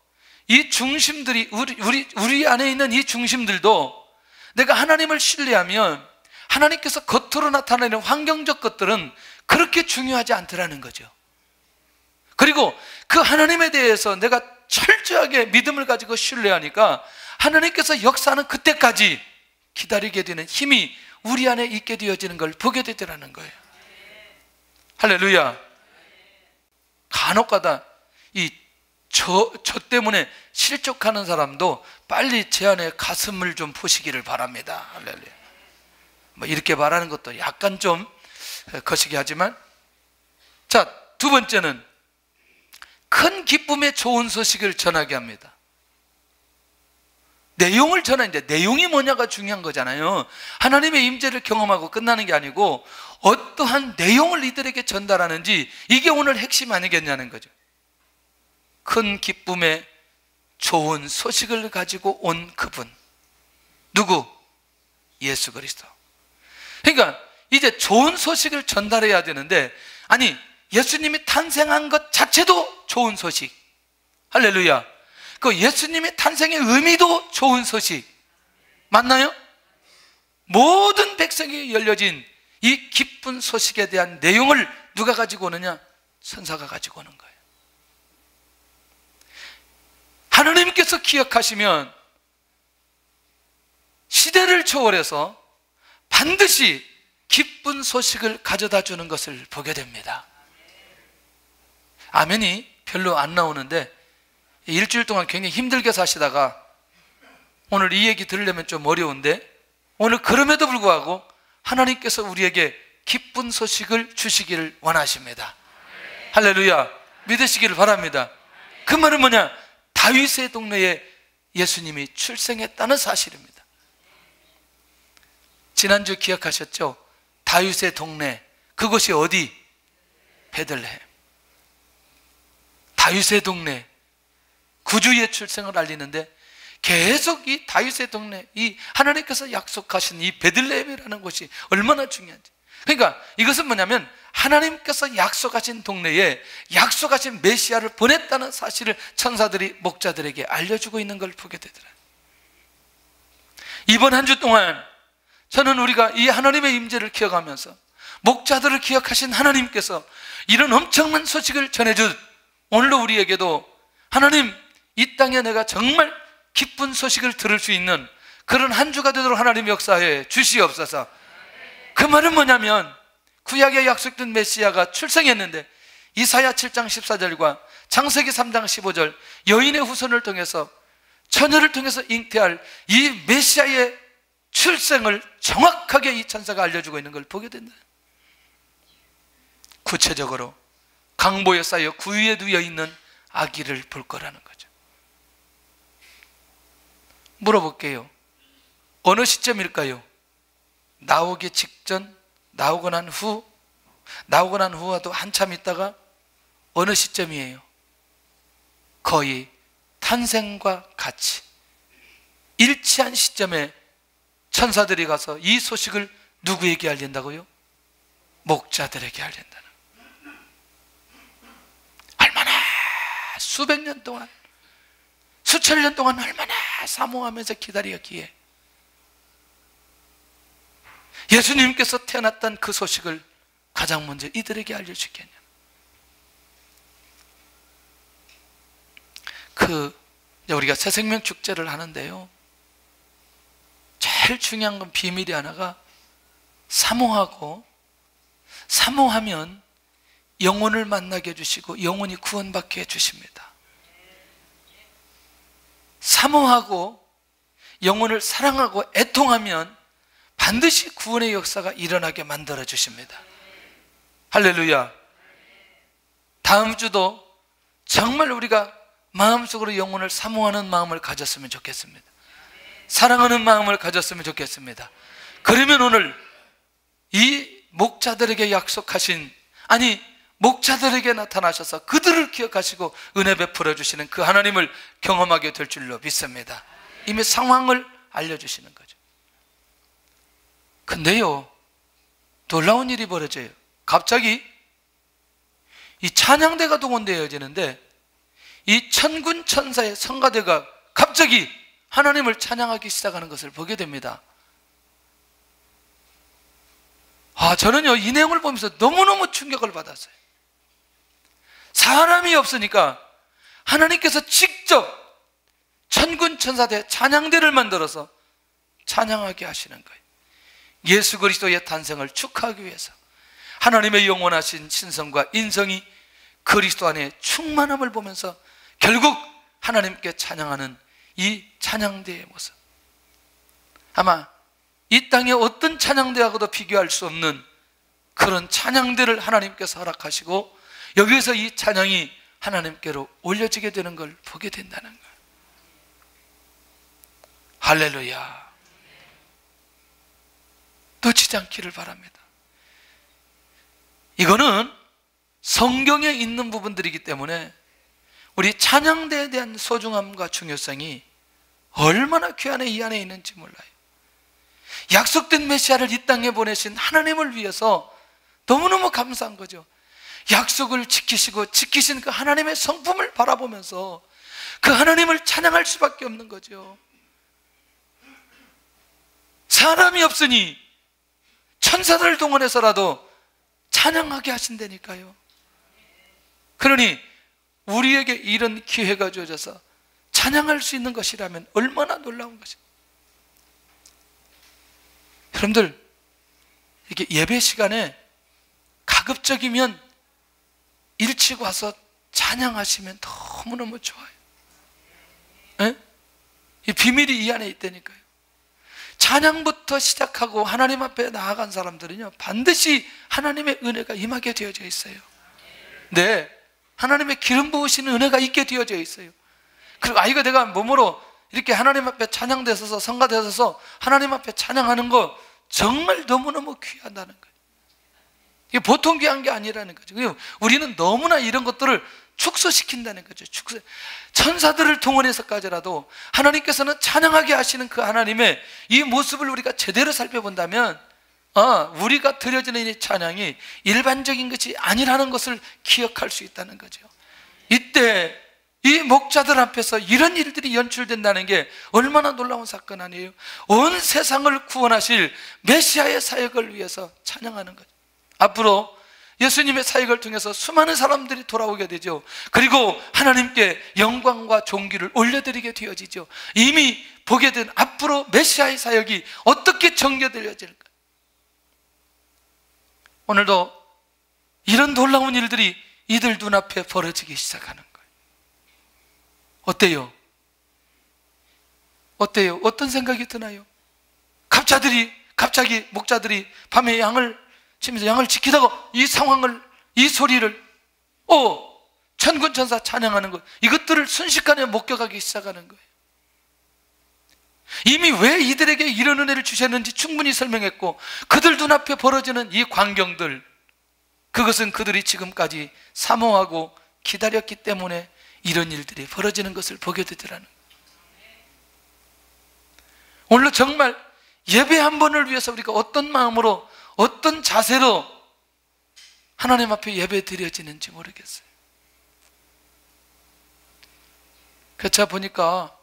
이 중심들이, 우리 안에 있는 이 중심들도 내가 하나님을 신뢰하면 하나님께서 겉으로 나타내는 환경적 것들은 그렇게 중요하지 않더라는 거죠. 그리고 그 하나님에 대해서 내가 철저하게 믿음을 가지고 신뢰하니까 하나님께서 역사하는 그때까지 기다리게 되는 힘이 우리 안에 있게 되어지는 걸 보게 되더라는 거예요. 할렐루야. 간혹가다 저 때문에 실족하는 사람도 빨리 제 안에 가슴을 좀 보시기를 바랍니다. 할렐루야. 뭐 이렇게 말하는 것도 약간 좀 거시기 하지만, 자, 두 번째는 큰 기쁨의 좋은 소식을 전하게 합니다. 내용을 전하는데 내용이 뭐냐가 중요한 거잖아요. 하나님의 임재를 경험하고 끝나는 게 아니고 어떠한 내용을 이들에게 전달하는지, 이게 오늘 핵심 아니겠냐는 거죠. 큰 기쁨의 좋은 소식을 가지고 온 그분, 누구? 예수 그리스도. 그러니까 이제 좋은 소식을 전달해야 되는데, 아니 예수님이 탄생한 것 자체도 좋은 소식. 할렐루야. 그 예수님의 탄생의 의미도 좋은 소식. 맞나요? 모든 백성에게 열려진 이 기쁜 소식에 대한 내용을 누가 가지고 오느냐? 천사가 가지고 오는 거예요. 하나님께서 기억하시면 시대를 초월해서 반드시 기쁜 소식을 가져다 주는 것을 보게 됩니다. 아멘이 별로 안 나오는데 일주일 동안 굉장히 힘들게 사시다가 오늘 이 얘기 들으려면 좀 어려운데, 오늘 그럼에도 불구하고 하나님께서 우리에게 기쁜 소식을 주시기를 원하십니다. 할렐루야. 믿으시기를 바랍니다. 그 말은 뭐냐? 다윗의 동네에 예수님이 출생했다는 사실입니다. 지난주 기억하셨죠? 다윗의 동네, 그것이 어디? 베들레헴. 다윗의 동네, 구주의 출생을 알리는데 계속 이 다윗의 동네, 이 하나님께서 약속하신 이 베들레헴이라는 곳이 얼마나 중요한지. 그러니까 이것은 뭐냐면 하나님께서 약속하신 동네에 약속하신 메시아를 보냈다는 사실을 천사들이 목자들에게 알려주고 있는 걸 보게 되더라고요. 이번 한 주 동안 저는 우리가 이 하나님의 임재를 기억하면서 목자들을 기억하신 하나님께서 이런 엄청난 소식을 전해준, 오늘도 우리에게도 하나님, 이 땅에 내가 정말 기쁜 소식을 들을 수 있는 그런 한 주가 되도록 하나님 역사에 주시옵소서. 그 말은 뭐냐면 구약에 약속된 메시아가 출생했는데 이사야 7장 14절과 창세기 3장 15절 여인의 후손을 통해서, 처녀를 통해서 잉태할 이 메시아의 출생을 정확하게 이 천사가 알려주고 있는 걸 보게 된다. 구체적으로 강보에 쌓여 구유에 누워 있는 아기를 볼 거라는 거죠. 물어볼게요. 어느 시점일까요? 나오기 직전, 나오고 난 후, 나오고 난 후와도 한참 있다가 어느 시점이에요? 거의 탄생과 같이 일치한 시점에 천사들이 가서 이 소식을 누구에게 알린다고요? 목자들에게 알린다는. 얼마나 수백 년 동안, 수천 년 동안 얼마나 사모하면서 기다렸기에 예수님께서 태어났던 그 소식을 가장 먼저 이들에게 알려주겠냐. 우리가 새생명 축제를 하는데요, 제일 중요한 건 비밀이 하나가 사모하고, 사모하면 영혼을 만나게 해주시고 영혼이 구원받게 해주십니다. 사모하고 영혼을 사랑하고 애통하면 반드시 구원의 역사가 일어나게 만들어 주십니다. 할렐루야. 다음 주도 정말 우리가 마음속으로 영혼을 사모하는 마음을 가졌으면 좋겠습니다. 사랑하는 마음을 가졌으면 좋겠습니다. 그러면 오늘 이 목자들에게 약속하신, 아니 목자들에게 나타나셔서 그들을 기억하시고 은혜 베풀어 주시는 그 하나님을 경험하게 될 줄로 믿습니다. 이미 상황을 알려주시는 거죠. 근데요, 놀라운 일이 벌어져요. 갑자기 이 찬양대가 동원되어지는데 이 천군 천사의 성가대가 갑자기 하나님을 찬양하기 시작하는 것을 보게 됩니다. 저는요, 이 내용을 보면서 너무너무 충격을 받았어요. 사람이 없으니까 하나님께서 직접 천군 천사대 찬양대를 만들어서 찬양하게 하시는 거예요. 예수 그리스도의 탄생을 축하하기 위해서 하나님의 영원하신 신성과 인성이 그리스도 안에 충만함을 보면서 결국 하나님께 찬양하는 이 찬양대의 모습, 아마 이 땅의 어떤 찬양대하고도 비교할 수 없는 그런 찬양대를 하나님께서 허락하시고 여기서 이 찬양이 하나님께로 올려지게 되는 걸 보게 된다는 거예요. 할렐루야. 놓치지 않기를 바랍니다. 이거는 성경에 있는 부분들이기 때문에 우리 찬양대에 대한 소중함과 중요성이 얼마나 귀 안에 이 안에 있는지 몰라요. 약속된 메시아를 이 땅에 보내신 하나님을 위해서 너무너무 감사한 거죠. 약속을 지키시고 지키신 그 하나님의 성품을 바라보면서 그 하나님을 찬양할 수밖에 없는 거죠. 사람이 없으니 천사들을 동원해서라도 찬양하게 하신다니까요. 그러니 우리에게 이런 기회가 주어져서 찬양할 수 있는 것이라면 얼마나 놀라운 것입니까? 여러분들, 이렇게 예배 시간에 가급적이면 일찍 와서 찬양하시면 너무너무 좋아요. 에? 이 비밀이 이 안에 있다니까요. 찬양부터 시작하고 하나님 앞에 나아간 사람들은요, 반드시 하나님의 은혜가 임하게 되어져 있어요. 네, 하나님의 기름 부으시는 은혜가 있게 되어져 있어요. 그리고 이거 내가 몸으로 이렇게 하나님 앞에 찬양대 서서 성가대 서서 하나님 앞에 찬양하는 거 정말 너무너무 귀하다는 거예요. 이게 보통 귀한 게 아니라는 거죠. 우리는 너무나 이런 것들을 축소시킨다는 거죠. 축소. 천사들을 동원해서까지라도 하나님께서는 찬양하게 하시는 그 하나님의 이 모습을 우리가 제대로 살펴본다면 우리가 드려지는 이 찬양이 일반적인 것이 아니라는 것을 기억할 수 있다는 거죠. 이때 이 목자들 앞에서 이런 일들이 연출된다는 게 얼마나 놀라운 사건 아니에요? 온 세상을 구원하실 메시아의 사역을 위해서 찬양하는 거죠. 앞으로 예수님의 사역을 통해서 수많은 사람들이 돌아오게 되죠. 그리고 하나님께 영광과 존귀를 올려드리게 되어지죠. 이미 보게 된 앞으로 메시아의 사역이 어떻게 전개되어질까? 오늘도 이런 놀라운 일들이 이들 눈앞에 벌어지기 시작하는 거예요. 어때요? 어때요? 어떤 생각이 드나요? 갑자기 목자들이 밤에 양을 치면서 양을 지키다가 이 상황을, 이 소리를, 천군천사 찬양하는 것, 이것들을 순식간에 목격하기 시작하는 거예요. 이미 왜 이들에게 이런 은혜를 주셨는지 충분히 설명했고, 그들 눈앞에 벌어지는 이 광경들, 그것은 그들이 지금까지 사모하고 기다렸기 때문에 이런 일들이 벌어지는 것을 보게 되더라는 거예요. 오늘 정말 예배 한 번을 위해서 우리가 어떤 마음으로, 어떤 자세로 하나님 앞에 예배 드려지는지 모르겠어요. 그래서 제가 보니까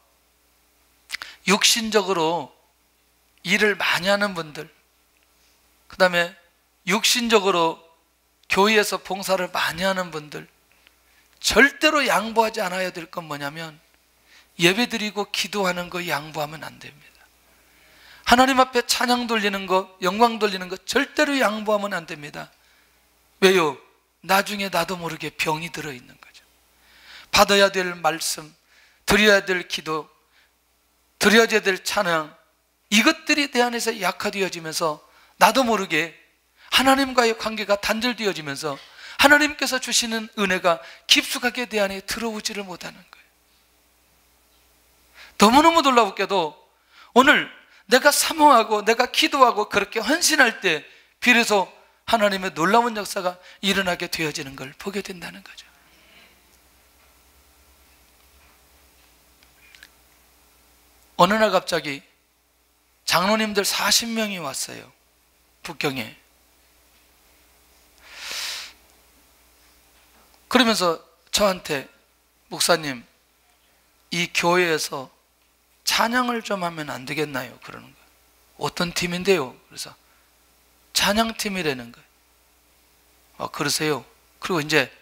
육신적으로 일을 많이 하는 분들, 그 다음에 육신적으로 교회에서 봉사를 많이 하는 분들, 절대로 양보하지 않아야 될 건 뭐냐면 예배 드리고 기도하는 거 양보하면 안 됩니다. 하나님 앞에 찬양 돌리는 거, 영광 돌리는 거 절대로 양보하면 안 됩니다. 왜요? 나중에 나도 모르게 병이 들어있는 거죠. 받아야 될 말씀, 드려야 될 기도, 드려야 될 찬양, 이것들이 내 안에서 약화되어지면서 나도 모르게 하나님과의 관계가 단절되어지면서 하나님께서 주시는 은혜가 깊숙하게 내 안에 들어오지를 못하는 거예요. 너무너무 놀라웠게도 오늘 내가 사모하고 내가 기도하고 그렇게 헌신할 때 비로소 하나님의 놀라운 역사가 일어나게 되어지는 걸 보게 된다는 거죠. 어느 날 갑자기 장로님들 40명이 왔어요. 북경에. 그러면서 저한테, 목사님, 이 교회에서 찬양을 좀 하면 안 되겠나요? 그러는 거예요. 어떤 팀인데요? 그래서 찬양팀이라는 거예요. 그러세요? 그리고 이제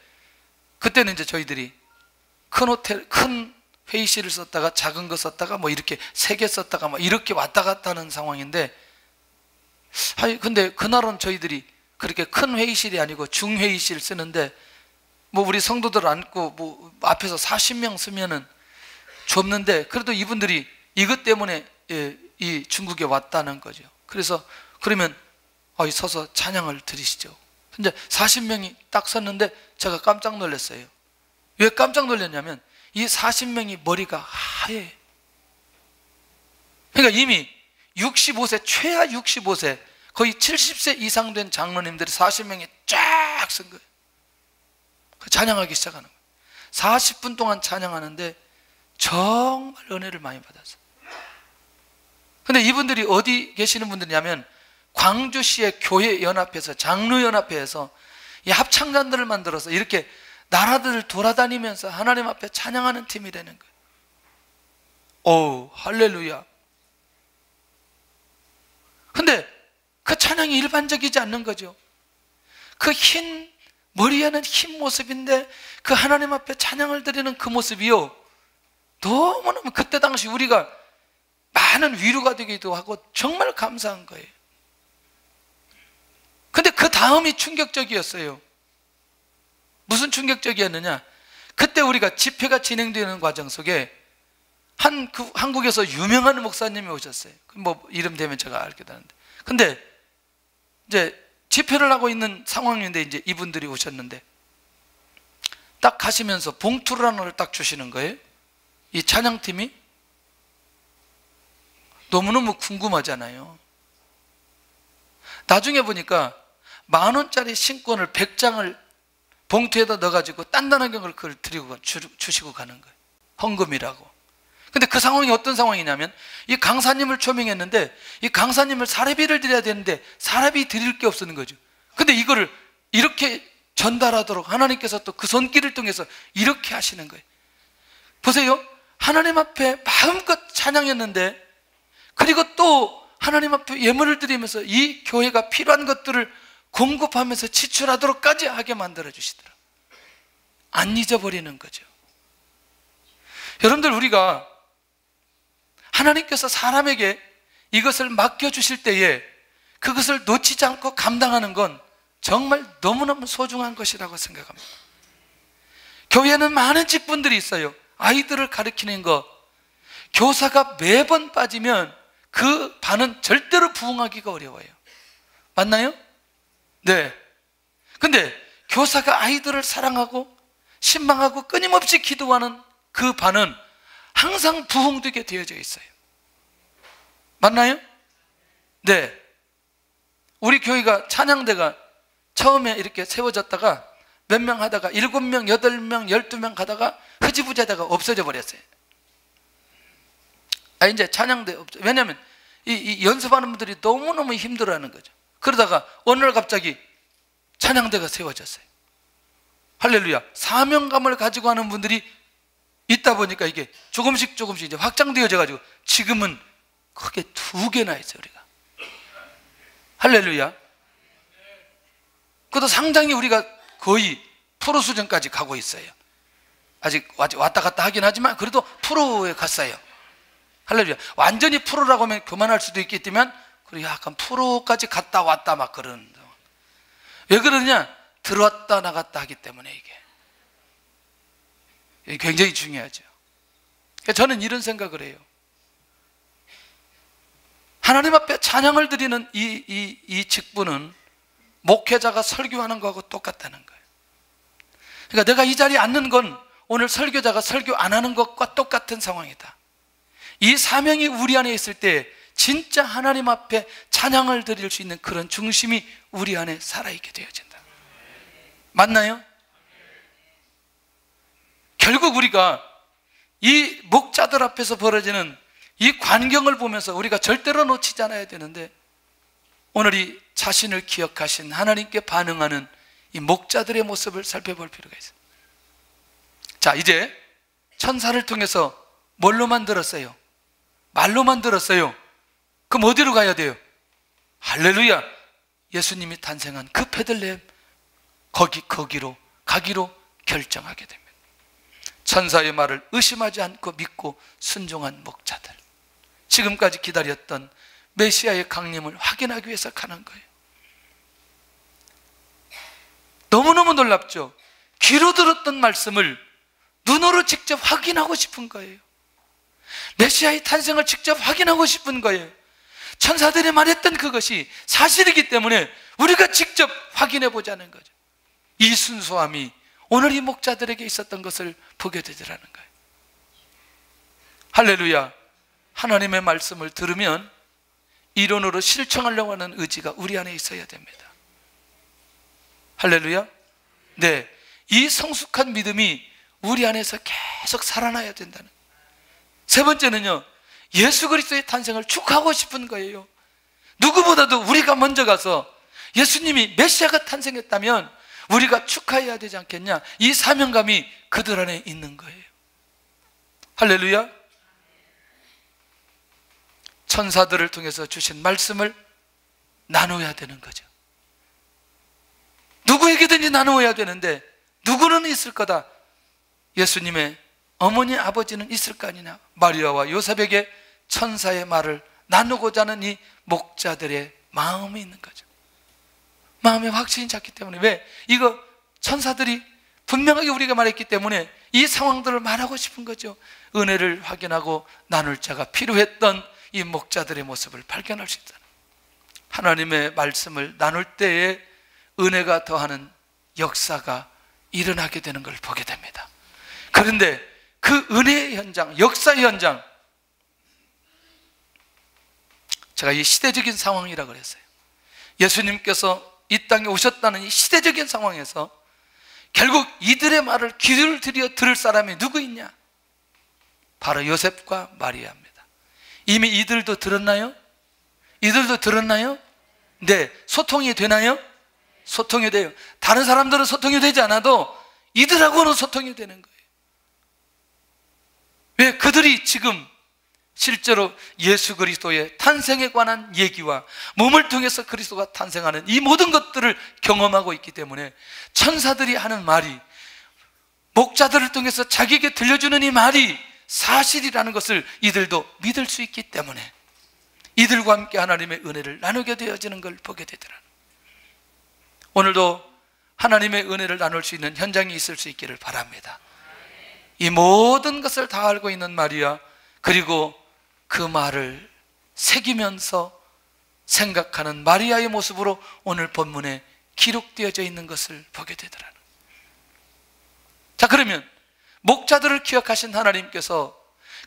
그때는 이제 저희들이 큰 호텔, 큰 회의실을 썼다가 작은 거 썼다가 뭐 이렇게 3개 썼다가 뭐 이렇게 왔다 갔다 하는 상황인데, 근데 그날은 저희들이 그렇게 큰 회의실이 아니고 중회의실 쓰는데, 뭐 우리 성도들 앉고 뭐 앞에서 40명 쓰면은 좁는데, 그래도 이분들이 이것 때문에 이 중국에 왔다는 거죠. 그래서 그러면 서서 찬양을 드리시죠. 근데 40명이 딱 섰는데 제가 깜짝 놀랐어요. 왜 깜짝 놀랐냐면 이 40명이 머리가 하얘. 그러니까 이미 65세, 최하 65세, 거의 70세 이상 된 장로님들이 40명이 쫙 선 거예요. 찬양하기 시작하는 거예요. 40분 동안 찬양하는데 정말 은혜를 많이 받았어요. 근데 이분들이 어디 계시는 분들이냐면 광주시의 교회 연합회에서, 장로 연합회에서 이 합창단들을 만들어서 이렇게 나라들을 돌아다니면서 하나님 앞에 찬양하는 팀이라는 거예요. 오, 할렐루야. 근데 그 찬양이 일반적이지 않는 거죠. 그 흰, 머리에는 흰 모습인데 그 하나님 앞에 찬양을 드리는 그 모습이요, 너무너무 그때 당시 우리가 많은 위로가 되기도 하고 정말 감사한 거예요. 근데 그 다음이 충격적이었어요. 무슨 충격적이었느냐? 그때 우리가 집회가 진행되는 과정 속에 한국에서 유명한 목사님이 오셨어요. 뭐 이름 되면 제가 알게 되는데, 근데 이제 집회를 하고 있는 상황인데 이제 이분들이 오셨는데 딱 가시면서 봉투를 하나를 딱 주시는 거예요. 이 찬양팀이 너무너무 궁금하잖아요. 나중에 보니까 10,000원짜리 신권을 100장을 봉투에다 넣어가지고 단단하게 그걸 드리고 주시고 가는 거예요. 헌금이라고. 근데 그 상황이 어떤 상황이냐면 이 강사님을 초명했는데 이 강사님을 사례비를 드려야 되는데 사례비 드릴 게 없는 거죠. 근데 이거를 이렇게 전달하도록 하나님께서 또 그 손길을 통해서 이렇게 하시는 거예요. 보세요. 하나님 앞에 마음껏 찬양했는데, 그리고 또 하나님 앞에 예물을 드리면서 이 교회가 필요한 것들을 공급하면서 지출하도록까지 하게 만들어 주시더라고요. 안 잊어버리는 거죠. 여러분들, 우리가 하나님께서 사람에게 이것을 맡겨주실 때에 그것을 놓치지 않고 감당하는 건 정말 너무너무 소중한 것이라고 생각합니다. 교회에는 많은 직분들이 있어요. 아이들을 가르치는 것, 교사가 매번 빠지면 그 반은 절대로 부응하기가 어려워요. 맞나요? 네. 근데 교사가 아이들을 사랑하고 신방하고 끊임없이 기도하는 그 반은 항상 부흥되게 되어져 있어요. 맞나요? 네. 우리 교회가 찬양대가 처음에 이렇게 세워졌다가 몇 명 하다가 7명, 8명, 12명 가다가 흐지부지하다가 없어져 버렸어요. 이제 찬양대 없죠. 왜냐하면 이 연습하는 분들이 너무너무 힘들어하는 거죠. 그러다가 어느 날 갑자기 찬양대가 세워졌어요. 할렐루야. 사명감을 가지고 하는 분들이 있다 보니까 이게 조금씩 이제 확장되어져 가지고 지금은 크게 2개나 있어요, 우리가. 할렐루야. 그것도 상당히 우리가 거의 프로 수준까지 가고 있어요. 아직 왔다 갔다 하긴 하지만 그래도 프로에 갔어요. 할렐루야. 완전히 프로라고 하면 그만할 수도 있겠지만 그리고 약간 프로까지 갔다 왔다 막 그런. 왜 그러냐? 들어왔다 나갔다 하기 때문에 이게 굉장히 중요하죠. 저는 이런 생각을 해요. 하나님 앞에 찬양을 드리는 이 직분은 목회자가 설교하는 거하고 똑같다는 거예요. 그러니까 내가 이 자리에 앉는 건 오늘 설교자가 설교 안 하는 것과 똑같은 상황이다. 이 사명이 우리 안에 있을 때 진짜 하나님 앞에 찬양을 드릴 수 있는 그런 중심이 우리 안에 살아있게 되어진다. 맞나요? 결국 우리가 이 목자들 앞에서 벌어지는 이 광경을 보면서 우리가 절대로 놓치지 않아야 되는데, 오늘 이 자신을 기억하신 하나님께 반응하는 이 목자들의 모습을 살펴볼 필요가 있어요. 자, 이제 천사를 통해서 뭘로 만들었어요? 말로 만들었어요. 그럼 어디로 가야 돼요? 할렐루야. 예수님이 탄생한 그 베들레헴, 거기로 가기로 결정하게 됩니다. 천사의 말을 의심하지 않고 믿고 순종한 목자들, 지금까지 기다렸던 메시아의 강림을 확인하기 위해서 가는 거예요. 너무너무 놀랍죠? 귀로 들었던 말씀을 눈으로 직접 확인하고 싶은 거예요. 메시아의 탄생을 직접 확인하고 싶은 거예요. 천사들이 말했던 그것이 사실이기 때문에 우리가 직접 확인해 보자는 거죠. 이 순수함이 오늘 이 목자들에게 있었던 것을 보게 되더라는 거예요. 할렐루야. 하나님의 말씀을 들으면 이론으로 실천하려고 하는 의지가 우리 안에 있어야 됩니다. 할렐루야. 네, 이 성숙한 믿음이 우리 안에서 계속 살아나야 된다는. 세 번째는요, 예수 그리스도의 탄생을 축하하고 싶은 거예요. 누구보다도 우리가 먼저 가서 예수님이 메시아가 탄생했다면 우리가 축하해야 되지 않겠냐? 이 사명감이 그들 안에 있는 거예요. 할렐루야. 천사들을 통해서 주신 말씀을 나눠야 되는 거죠. 누구에게든지 나누어야 되는데 누구는 있을 거다. 예수님의 어머니 아버지는 있을 거 아니냐. 마리아와 요셉에게 천사의 말을 나누고자 하는 이 목자들의 마음이 있는 거죠. 마음에 확신이 찼기 때문에. 왜? 이거 천사들이 분명하게 우리가 말했기 때문에 이 상황들을 말하고 싶은 거죠. 은혜를 확인하고 나눌 자가 필요했던 이 목자들의 모습을 발견할 수 있다. 하나님의 말씀을 나눌 때에 은혜가 더하는 역사가 일어나게 되는 걸 보게 됩니다. 그런데 그 은혜의 현장, 역사의 현장, 제가 이 시대적인 상황이라고 그랬어요. 예수님께서 이 땅에 오셨다는 이 시대적인 상황에서 결국 이들의 말을 귀를 들여 들을 사람이 누구 있냐? 바로 요셉과 마리아입니다. 이미 이들도 들었나요? 이들도 들었나요? 네. 소통이 되나요? 소통이 돼요. 다른 사람들은 소통이 되지 않아도 이들하고는 소통이 되는 거예요. 왜? 그들이 지금 실제로 예수 그리스도의 탄생에 관한 얘기와 몸을 통해서 그리스도가 탄생하는 이 모든 것들을 경험하고 있기 때문에 천사들이 하는 말이, 목자들을 통해서 자기에게 들려주는 이 말이 사실이라는 것을 이들도 믿을 수 있기 때문에 이들과 함께 하나님의 은혜를 나누게 되어지는 걸 보게 되더라. 오늘도 하나님의 은혜를 나눌 수 있는 현장이 있을 수 있기를 바랍니다. 이 모든 것을 다 알고 있는 마리아, 그리고 그 말을 새기면서 생각하는 마리아의 모습으로 오늘 본문에 기록되어져 있는 것을 보게 되더라. 자, 그러면 목자들을 기억하신 하나님께서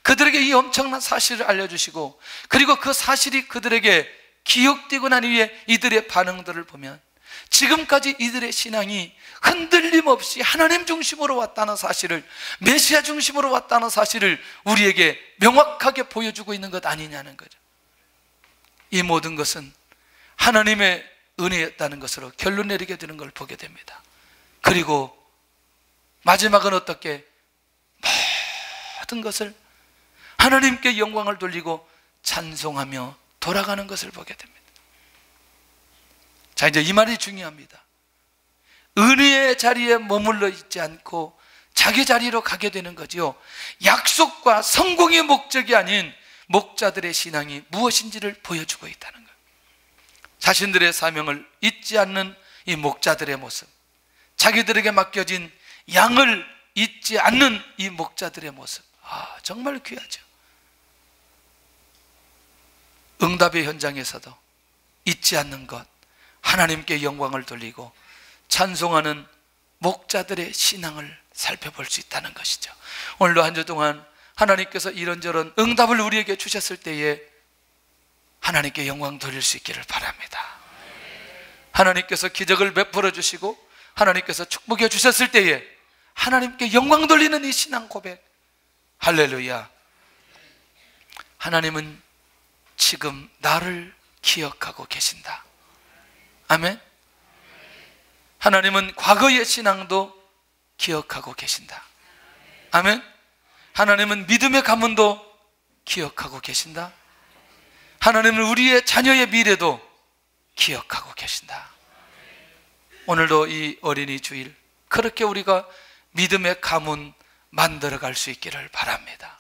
그들에게 이 엄청난 사실을 알려주시고, 그리고 그 사실이 그들에게 기억되고 난 이후에 이들의 반응들을 보면 지금까지 이들의 신앙이 흔들림 없이 하나님 중심으로 왔다는 사실을, 메시아 중심으로 왔다는 사실을 우리에게 명확하게 보여주고 있는 것 아니냐는 거죠. 이 모든 것은 하나님의 은혜였다는 것으로 결론 내리게 되는 걸 보게 됩니다. 그리고 마지막은 어떻게? 모든 것을 하나님께 영광을 돌리고 찬송하며 돌아가는 것을 보게 됩니다. 자, 이제 이 말이 중요합니다. 은혜의 자리에 머물러 있지 않고 자기 자리로 가게 되는 거지요. 약속과 성공의 목적이 아닌 목자들의 신앙이 무엇인지를 보여주고 있다는 거예요. 자신들의 사명을 잊지 않는 이 목자들의 모습, 자기들에게 맡겨진 양을 잊지 않는 이 목자들의 모습, 정말 귀하죠. 응답의 현장에서도 잊지 않는 것, 하나님께 영광을 돌리고 찬송하는 목자들의 신앙을 살펴볼 수 있다는 것이죠. 오늘도 한 주 동안 하나님께서 이런저런 응답을 우리에게 주셨을 때에 하나님께 영광 돌릴 수 있기를 바랍니다. 하나님께서 기적을 베풀어 주시고 하나님께서 축복해 주셨을 때에 하나님께 영광 돌리는 이 신앙 고백, 할렐루야. 하나님은 지금 나를 기억하고 계신다. 아멘. 하나님은 과거의 신앙도 기억하고 계신다. 아멘. 하나님은 믿음의 가문도 기억하고 계신다. 하나님은 우리의 자녀의 미래도 기억하고 계신다. 오늘도 이 어린이 주일 그렇게 우리가 믿음의 가문 만들어갈 수 있기를 바랍니다.